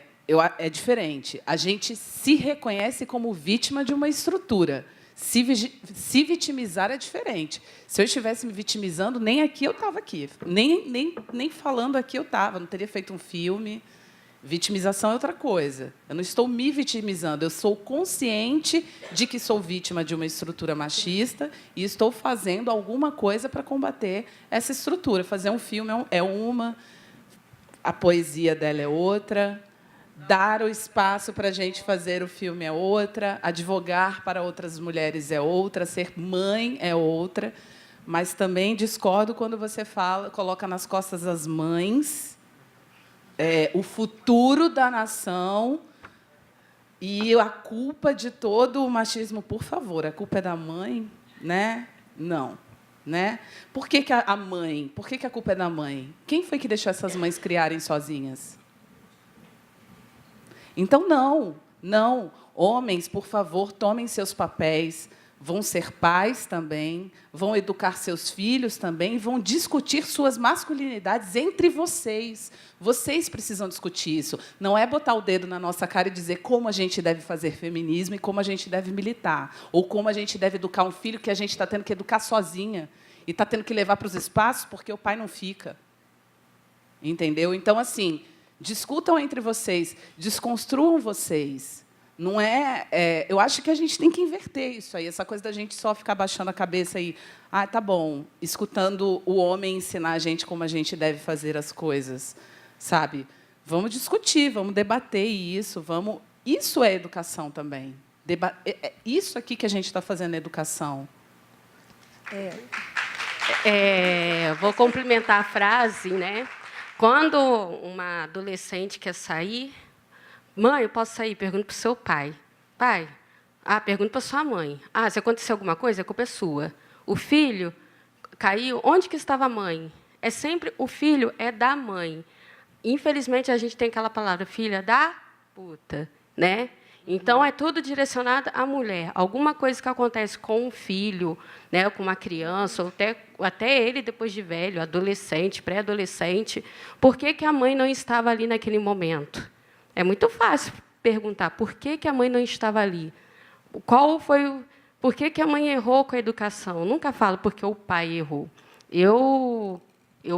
diferente. A gente se reconhece como vítima de uma estrutura. Se vitimizar é diferente. Se eu estivesse me vitimizando, nem aqui eu estava aqui. Nem falando aqui eu estava. Não teria feito um filme. Vitimização é outra coisa. Eu não estou me vitimizando. Eu sou consciente de que sou vítima de uma estrutura machista e estou fazendo alguma coisa para combater essa estrutura. Fazer um filme é uma. a poesia dela é outra, dar o espaço para a gente fazer o filme é outra, advogar para outras mulheres é outra, ser mãe é outra, mas também discordo quando você coloca nas costas das mães o futuro da nação e a culpa de todo o machismo. Por favor, a culpa é da mãe, né? Não. Né? Por que a mãe? Por que a culpa é da mãe? Quem foi que deixou essas mães criarem sozinhas? Então, não. Homens, por favor, tomem seus papéis, vão ser pais também, vão educar seus filhos também, vão discutir suas masculinidades entre vocês. Vocês precisam discutir isso. Não é botar o dedo na nossa cara e dizer como a gente deve fazer feminismo e como a gente deve militar, ou como a gente deve educar um filho que a gente está tendo que educar sozinha e está tendo que levar para os espaços porque o pai não fica. Entendeu? Então, assim, discutam entre vocês, desconstruam vocês. Não eu acho que a gente tem que inverter isso aí, essa coisa da gente só ficar baixando a cabeça e, tá bom, escutando o homem ensinar a gente como a gente deve fazer as coisas, sabe? Vamos discutir, vamos debater isso, vamos. Isso é educação também. Isso aqui que a gente está fazendo é educação. Vou complementar a frase, né? Quando uma adolescente quer sair, mãe, eu posso sair? Pergunta para o seu pai. Pai, pergunta para sua mãe. Se acontecer alguma coisa, a culpa é sua. O filho caiu, onde que estava a mãe? É sempre o filho é da mãe. Infelizmente, a gente tem aquela palavra, filha da puta, né? Então, é tudo direcionado à mulher. Alguma coisa que acontece com um filho, né, com uma criança, ou até ele, depois de velho, adolescente, pré-adolescente, por que a mãe não estava ali naquele momento? É muito fácil perguntar por que a mãe não estava ali. Por que a mãe errou com a educação? Eu nunca falo porque o pai errou. Eu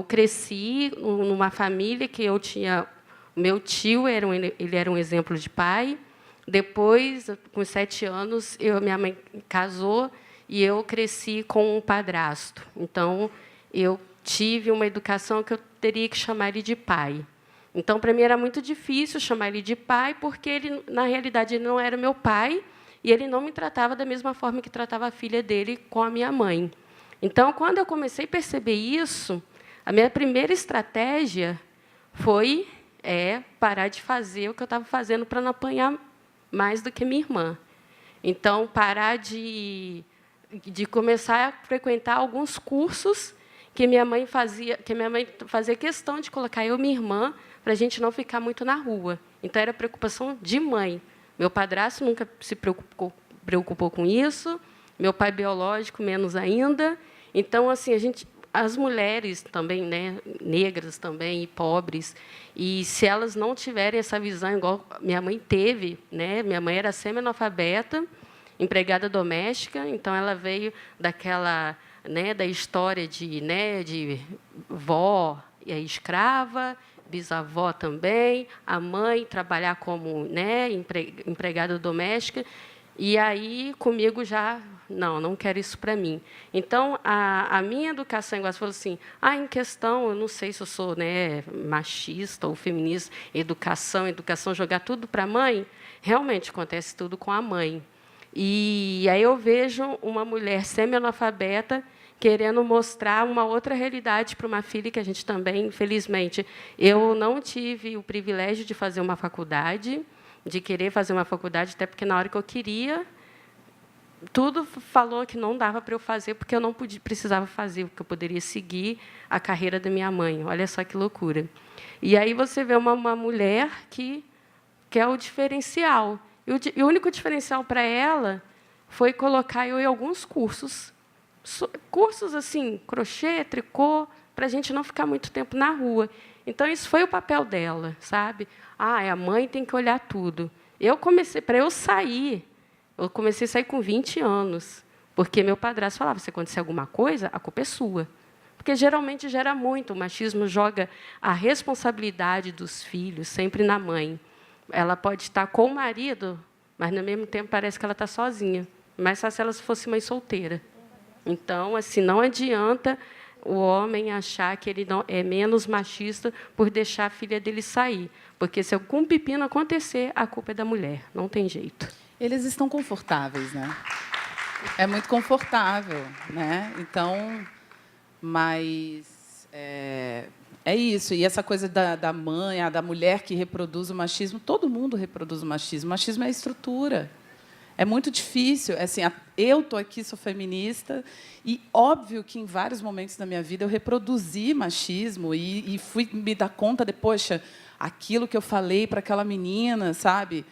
cresci numa família que eu tinha... Meu tio ele era um exemplo de pai. Depois, com 7 anos, minha mãe casou e eu cresci com um padrasto. Então, eu tive uma educação que eu teria que chamar ele de pai. Então, para mim, era muito difícil chamar ele de pai, porque, ele, na realidade, ele não era meu pai e ele não me tratava da mesma forma que tratava a filha dele com a minha mãe. Então, quando eu comecei a perceber isso, a minha primeira estratégia foi parar de fazer o que eu estava fazendo para não apanhar mais do que minha irmã. Então, parar de começar a frequentar alguns cursos que minha mãe fazia questão de colocar eu e minha irmã para a gente não ficar muito na rua. Então, era preocupação de mãe. Meu padrasto nunca se preocupou com isso, meu pai biológico menos ainda. Então, assim, as mulheres também, né, negras também e pobres, e se elas não tiverem essa visão igual minha mãe teve, né, minha mãe era semi-analfabeta, empregada doméstica, então ela veio daquela, né, da história de vó e escrava, bisavó também, a mãe trabalhar como, né, empregada doméstica. E aí, comigo já, não quero isso para mim. Então, a minha educação, igual você falou assim, em questão, eu não sei se eu sou, né, machista ou feminista, educação, jogar tudo para a mãe, realmente acontece tudo com a mãe. E aí eu vejo uma mulher semi-analfabeta querendo mostrar uma outra realidade para uma filha que a gente também, infelizmente, eu não tive o privilégio de fazer uma faculdade, de querer fazer uma faculdade, até porque, na hora que eu queria, tudo falou que não dava para eu fazer, porque eu não precisava fazer, porque eu poderia seguir a carreira da minha mãe. Olha só que loucura. E aí você vê uma mulher que é o diferencial. E o único diferencial para ela foi colocar eu em alguns cursos. Cursos assim, crochê, tricô, para a gente não ficar muito tempo na rua. Então, isso foi o papel dela, sabe? A mãe tem que olhar tudo. Para eu sair, eu comecei a sair com 20 anos, porque meu padrasto falava, se acontecer alguma coisa, a culpa é sua. Porque, geralmente, gera muito. O machismo joga a responsabilidade dos filhos sempre na mãe. Ela pode estar com o marido, mas, no mesmo tempo, parece que ela está sozinha. Mais fácil se ela fosse mãe solteira. Então, assim, não adianta o homem achar que ele não é menos machista por deixar a filha dele sair. Porque se algum pepino acontecer, a culpa é da mulher. Não tem jeito. Eles estão confortáveis, né? É muito confortável, né? Então, mas é isso. E essa coisa da mãe, da mulher que reproduz o machismo, todo mundo reproduz o machismo. O machismo é a estrutura. É muito difícil. Assim, eu estou aqui, sou feminista, e óbvio que em vários momentos da minha vida eu reproduzi machismo e fui me dar conta de, poxa, aquilo que eu falei para aquela menina, sabe?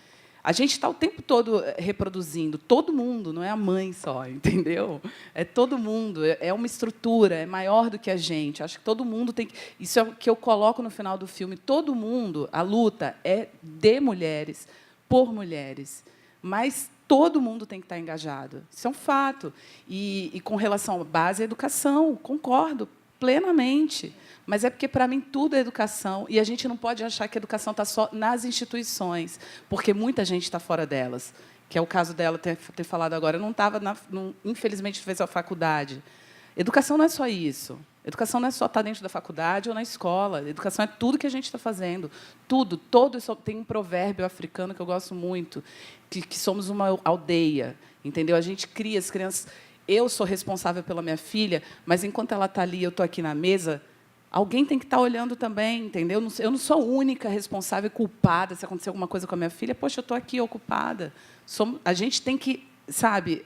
A gente está o tempo todo reproduzindo, todo mundo, não é a mãe só, entendeu? É todo mundo, é uma estrutura, é maior do que a gente. Acho que todo mundo tem que... Isso é o que eu coloco no final do filme. Todo mundo, a luta é de mulheres, por mulheres. Mas todo mundo tem que estar engajado. Isso é um fato. E com relação à base, à educação, concordo plenamente. Mas é porque, para mim, tudo é educação, e a gente não pode achar que a educação está só nas instituições, porque muita gente está fora delas, que é o caso dela ter falado agora. Eu não estava, infelizmente, fez a faculdade. Educação não é só isso. Educação não é só estar dentro da faculdade ou na escola. Educação é tudo que a gente está fazendo. Tudo. Todo isso. Tem um provérbio africano que eu gosto muito, que somos uma aldeia. Entendeu? A gente cria as crianças. Eu sou responsável pela minha filha, mas, enquanto ela está ali, eu estou aqui na mesa, alguém tem que estar olhando também, entendeu? Eu não sou a única responsável e culpada se acontecer alguma coisa com a minha filha. Poxa, eu estou aqui ocupada. A gente tem que, sabe,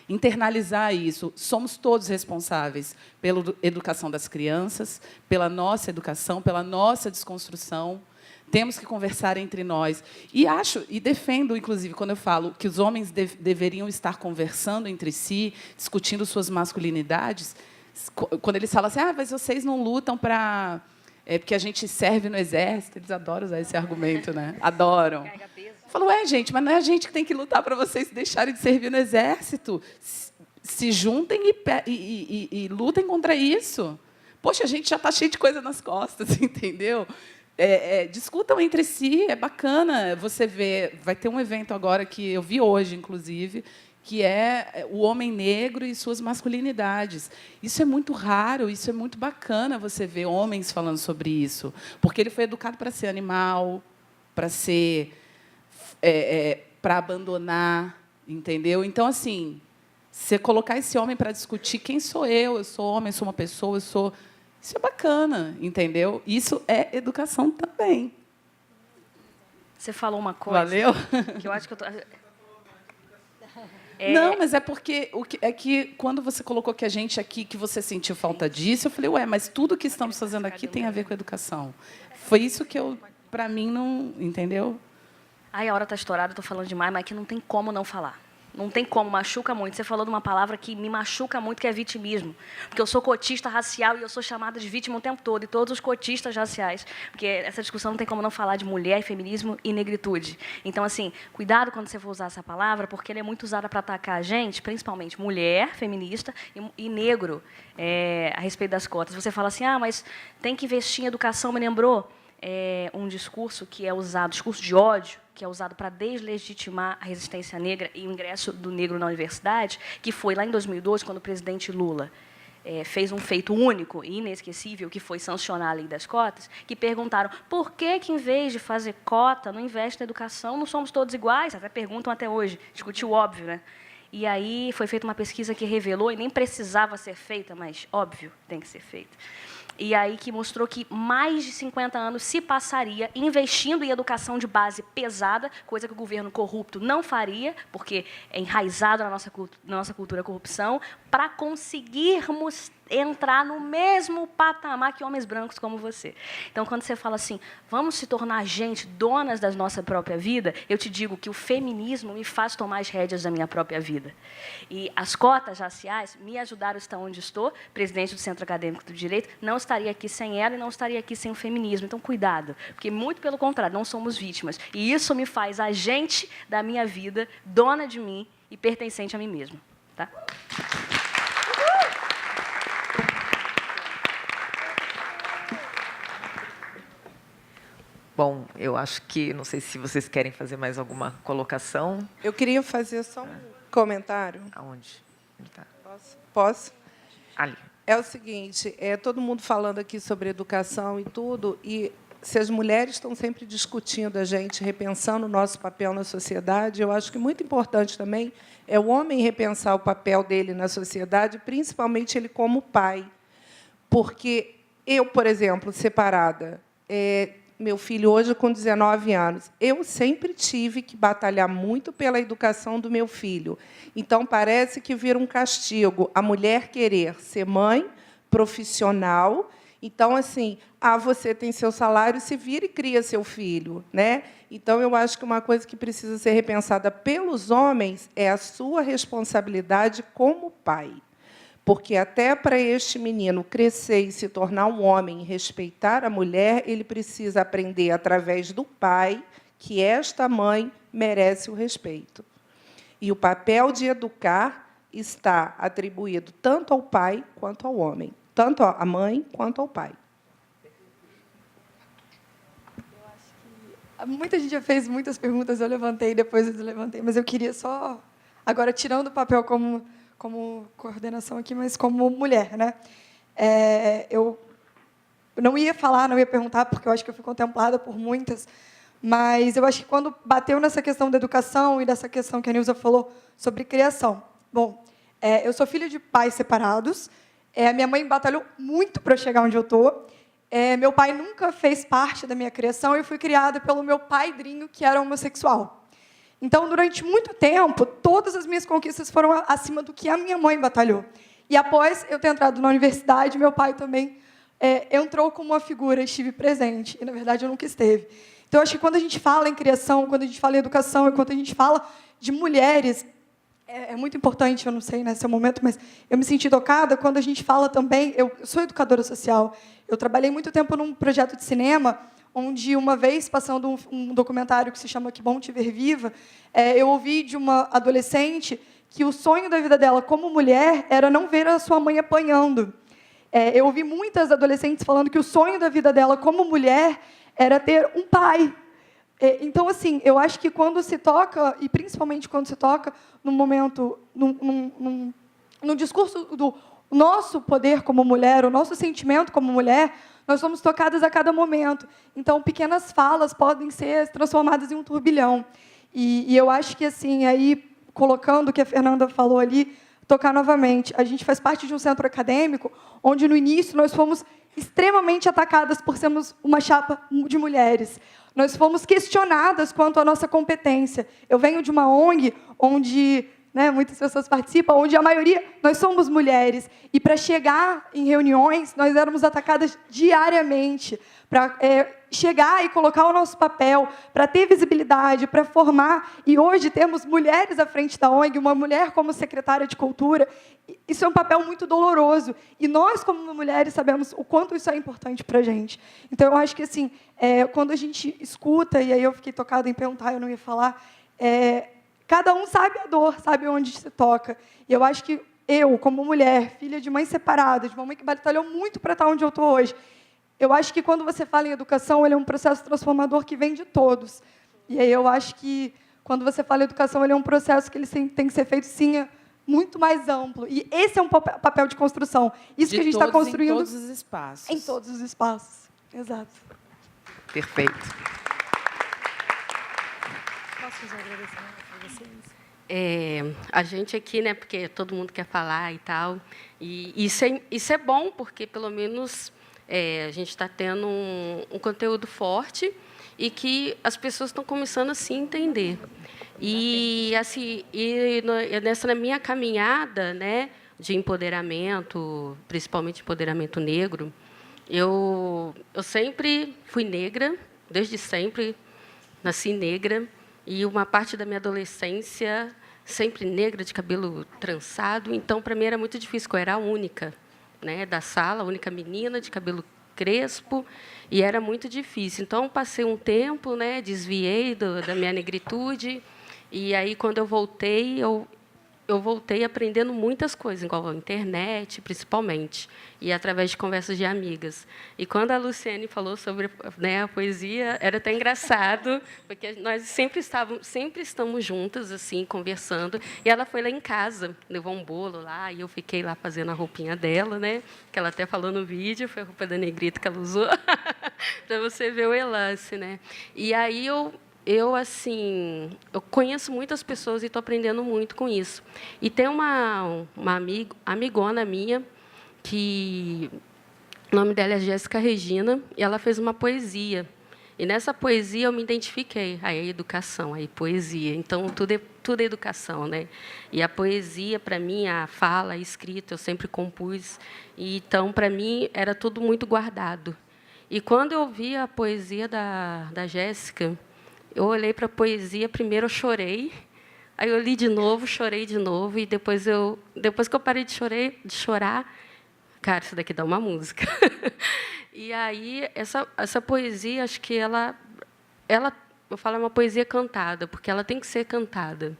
internalizar isso. Somos todos responsáveis pela educação das crianças, pela nossa educação, pela nossa desconstrução. Temos que conversar entre nós. E defendo, inclusive, quando eu falo que os homens deveriam estar conversando entre si, discutindo suas masculinidades. Quando eles falam assim, mas vocês não lutam para... porque a gente serve no exército. Eles adoram usar esse argumento, né? Adoram. Eu falo, gente, mas não é a gente que tem que lutar para vocês deixarem de servir no exército. Se juntem e lutem contra isso. Poxa, a gente já está cheio de coisa nas costas, entendeu? Discutam entre si, é bacana. Você vê, vai ter um evento agora que eu vi hoje, inclusive, que é o homem negro e suas masculinidades. Isso é muito raro, isso é muito bacana você ver homens falando sobre isso, porque ele foi educado para ser animal, para ser, para abandonar, entendeu? Então, assim, você colocar esse homem para discutir quem sou eu sou homem, eu sou uma pessoa, eu sou... Isso é bacana, entendeu? Isso é educação também. Você falou uma coisa... Valeu? Que eu acho que eu tô... Não, mas é porque quando você colocou que a gente aqui, que você sentiu falta disso, eu falei, mas tudo que estamos fazendo aqui tem a ver com a educação. Foi isso que para mim, não... Entendeu? A hora está estourada, estou falando demais, mas que não tem como não falar. Não tem como, machuca muito. Você falou de uma palavra que me machuca muito, que é vitimismo. Porque eu sou cotista racial e eu sou chamada de vítima o tempo todo, e todos os cotistas raciais. Porque essa discussão não tem como não falar de mulher, feminismo e negritude. Então, assim, cuidado quando você for usar essa palavra, porque ela é muito usada para atacar a gente, principalmente mulher, feminista e negro, a respeito das cotas. Você fala assim, mas tem que investir em educação, me lembrou um discurso que é usado, discurso de ódio, que é usado para deslegitimar a resistência negra e o ingresso do negro na universidade, que foi lá em 2012, quando o presidente Lula fez um feito único e inesquecível, que foi sancionar a lei das cotas, que perguntaram por que, em vez de fazer cota, não investe na educação, não somos todos iguais? Até perguntam até hoje, discutiu óbvio, né? E aí foi feita uma pesquisa que revelou, e nem precisava ser feita, mas óbvio, tem que ser feita. E aí que mostrou que mais de 50 anos se passaria investindo em educação de base pesada, coisa que o governo corrupto não faria, porque é enraizado na nossa cultura a corrupção, para conseguirmos entrar no mesmo patamar que homens brancos como você. Então, quando você fala assim, vamos se tornar gente, donas da nossa própria vida, eu te digo que o feminismo me faz tomar as rédeas da minha própria vida. E as cotas raciais me ajudaram a estar onde estou, presidente do Centro Acadêmico do Direito, não estaria aqui sem ela e não estaria aqui sem o feminismo. Então, cuidado, porque, muito pelo contrário, não somos vítimas. E isso me faz agente da minha vida, dona de mim e pertencente a mim mesma. Tá? Bom, eu acho que, não sei se vocês querem fazer mais alguma colocação. Eu queria fazer só um comentário. Aonde? Ele tá. Posso? Ali. É o seguinte, todo mundo falando aqui sobre educação e tudo, e se as mulheres estão sempre discutindo a gente, repensando o nosso papel na sociedade, eu acho que muito importante também é o homem repensar o papel dele na sociedade, principalmente ele como pai. Porque eu, por exemplo, separada, meu filho hoje com 19 anos, eu sempre tive que batalhar muito pela educação do meu filho. Então, parece que vira um castigo a mulher querer ser mãe, profissional. Então, assim, você tem seu salário, se vira e cria seu filho, né? Então, eu acho que uma coisa que precisa ser repensada pelos homens é a sua responsabilidade como pai. Porque, até para este menino crescer e se tornar um homem e respeitar a mulher, ele precisa aprender, através do pai, que esta mãe merece o respeito. E o papel de educar está atribuído tanto ao pai quanto ao homem. Tanto à mãe quanto ao pai. Muita gente já fez muitas perguntas, eu levantei, depois eu deslevantei, mas eu queria só, agora, tirando o papel como coordenação aqui, mas como mulher, né? Eu não ia falar, não ia perguntar, porque eu acho que eu fui contemplada por muitas, mas eu acho que quando bateu nessa questão da educação e dessa questão que a Nilza falou sobre criação. Bom, eu sou filha de pais separados, a minha mãe batalhou muito para chegar onde eu estou. Meu pai nunca fez parte da minha criação. Eu fui criada pelo meu padrinho, que era homossexual. Então, durante muito tempo, todas as minhas conquistas foram acima do que a minha mãe batalhou. E, após eu ter entrado na universidade, meu pai também entrou como uma figura, estive presente. E, na verdade, eu nunca esteve. Então, acho que quando a gente fala em criação, quando a gente fala em educação, e quando a gente fala de mulheres, é muito importante, eu não sei nesse momento, mas eu me senti tocada quando a gente fala também. Eu sou educadora social. Eu trabalhei muito tempo num projeto de cinema, onde, uma vez, passando um documentário que se chama Que Bom Te Ver Viva, eu ouvi de uma adolescente que o sonho da vida dela como mulher era não ver a sua mãe apanhando. Eu ouvi muitas adolescentes falando que o sonho da vida dela como mulher era ter um pai. Então, assim, eu acho que quando se toca, e principalmente quando se toca no momento, no discurso do nosso poder como mulher, o nosso sentimento como mulher, nós somos tocadas a cada momento. Então, pequenas falas podem ser transformadas em um turbilhão. E eu acho que, assim, aí, colocando o que a Fernanda falou ali, tocar novamente. A gente faz parte de um centro acadêmico onde, no início, nós fomos extremamente atacadas por sermos uma chapa de mulheres. Nós fomos questionadas quanto à nossa competência. Eu venho de uma ONG onde, muitas pessoas participam, onde a maioria, nós somos mulheres. E, para chegar em reuniões, nós éramos atacadas diariamente, para chegar e colocar o nosso papel, para ter visibilidade, para formar. E hoje temos mulheres à frente da ONG, uma mulher como secretária de Cultura. Isso é um papel muito doloroso. E nós, como mulheres, sabemos o quanto isso é importante para a gente. Então, eu acho que, assim, quando a gente escuta, e aí eu fiquei tocada em perguntar, eu não ia falar, cada um sabe a dor, sabe onde se toca. E eu acho que eu, como mulher, filha de mãe separada, de uma mãe que batalhou muito para estar onde eu estou hoje, eu acho que, quando você fala em educação, ele é um processo transformador que vem de todos. E aí eu acho que, quando você fala em educação, ele é um processo que ele tem que ser feito, sim, muito mais amplo. E esse é um papel de construção. Isso que a gente está construindo. Em todos os espaços. Em todos os espaços. Exato. Perfeito. Posso fazer um agradecimento para vocês? A gente aqui, porque todo mundo quer falar e tal, e isso é bom, porque, pelo menos, a gente está tendo um conteúdo forte e que as pessoas estão começando a se entender. E, assim, na minha caminhada, de empoderamento, principalmente empoderamento negro, eu sempre fui negra, desde sempre nasci negra, e uma parte da minha adolescência sempre negra, de cabelo trançado. Então, para mim, era muito difícil, porque eu era a única da sala, a única menina de cabelo crespo, e era muito difícil. Então, passei um tempo, desviei da minha negritude, e aí, quando eu voltei, eu eu voltei aprendendo muitas coisas, igual a internet, principalmente, e através de conversas de amigas. E quando a Luciene falou sobre, né, a poesia, era até engraçado, porque nós sempre estamos juntas, assim, conversando. E ela foi lá em casa, levou um bolo lá, e eu fiquei lá fazendo a roupinha dela, né, que ela até falou no vídeo, foi a roupa da Negrita que ela usou, para você ver o elance, né? E aí eu conheço muitas pessoas e estou aprendendo muito com isso. E tem uma amigona minha, que o nome dela é Jéssica Regina, e ela fez uma poesia. E nessa poesia eu me identifiquei. Aí é educação, aí poesia. Então, tudo é educação, né? E a poesia, para mim, a fala, a escrita, eu sempre compus. E, então, para mim, era tudo muito guardado. E quando eu vi a poesia da Jéssica, eu olhei para a poesia, primeiro eu chorei, aí eu li de novo, chorei de novo, e depois que eu parei de chorar, cara, isso daqui dá uma música. E aí, essa poesia, acho que eu falo, é uma poesia cantada, porque ela tem que ser cantada.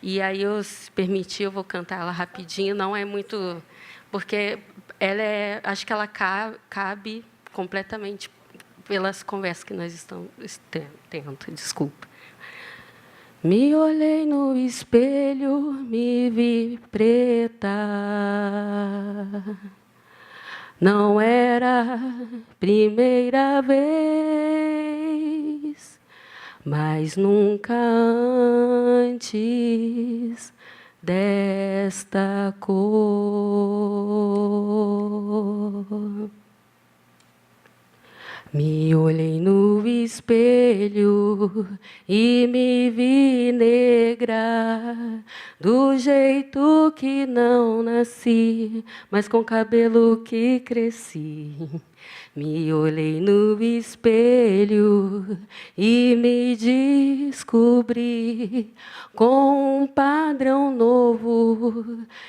E aí, se permitir, eu vou cantar ela rapidinho, não é muito... Porque acho que ela cabe completamente pelas conversas que nós estamos tendo, desculpa. Me olhei no espelho, me vi preta. Não era primeira vez, mas nunca antes desta cor. Me olhei no espelho e me vi negra, do jeito que não nasci, mas com cabelo que cresci. Me olhei no espelho e me descobri com um padrão novo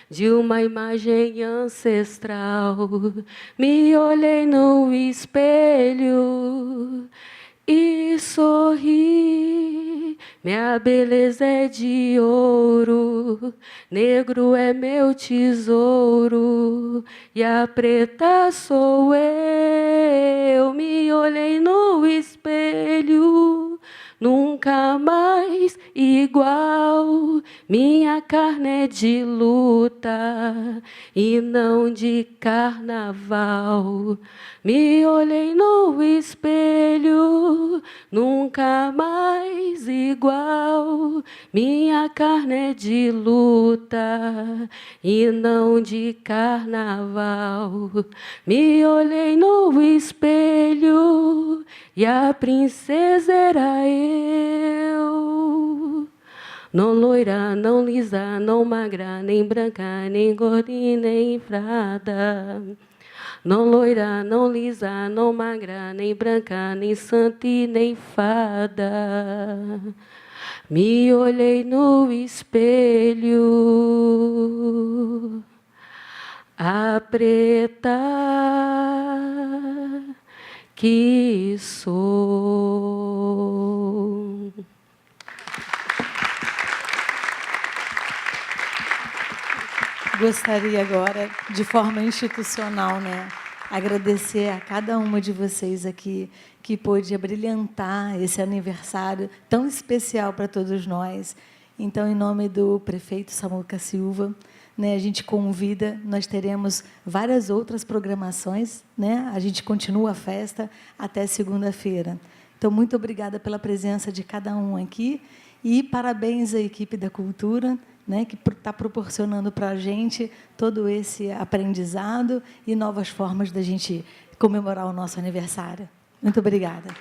de uma imagem ancestral. Me olhei no espelho e sorri. Minha beleza é de ouro, negro é meu tesouro, e a preta sou eu. Me olhei no espelho, nunca mais igual. Minha carne é de luta e não de carnaval. Me olhei no espelho, nunca mais igual. Minha carne é de luta e não de carnaval. Me olhei no espelho e a princesa era eu. Não loira, não lisa, não magra, nem branca, nem gorda e nem infrada. Não loira, não lisa, não magra, nem branca, nem santa e nem fada. Me olhei no espelho, a preta que sou. Gostaria agora, de forma institucional, né, agradecer a cada uma de vocês aqui que pôde abrilhantar esse aniversário tão especial para todos nós. Então, em nome do prefeito Samuca Silva, né, a gente convida, nós teremos várias outras programações, né? A gente continua a festa até segunda-feira. Então, muito obrigada pela presença de cada um aqui e parabéns à equipe da cultura, né, que está proporcionando para a gente todo esse aprendizado e novas formas da gente comemorar o nosso aniversário. Muito obrigada.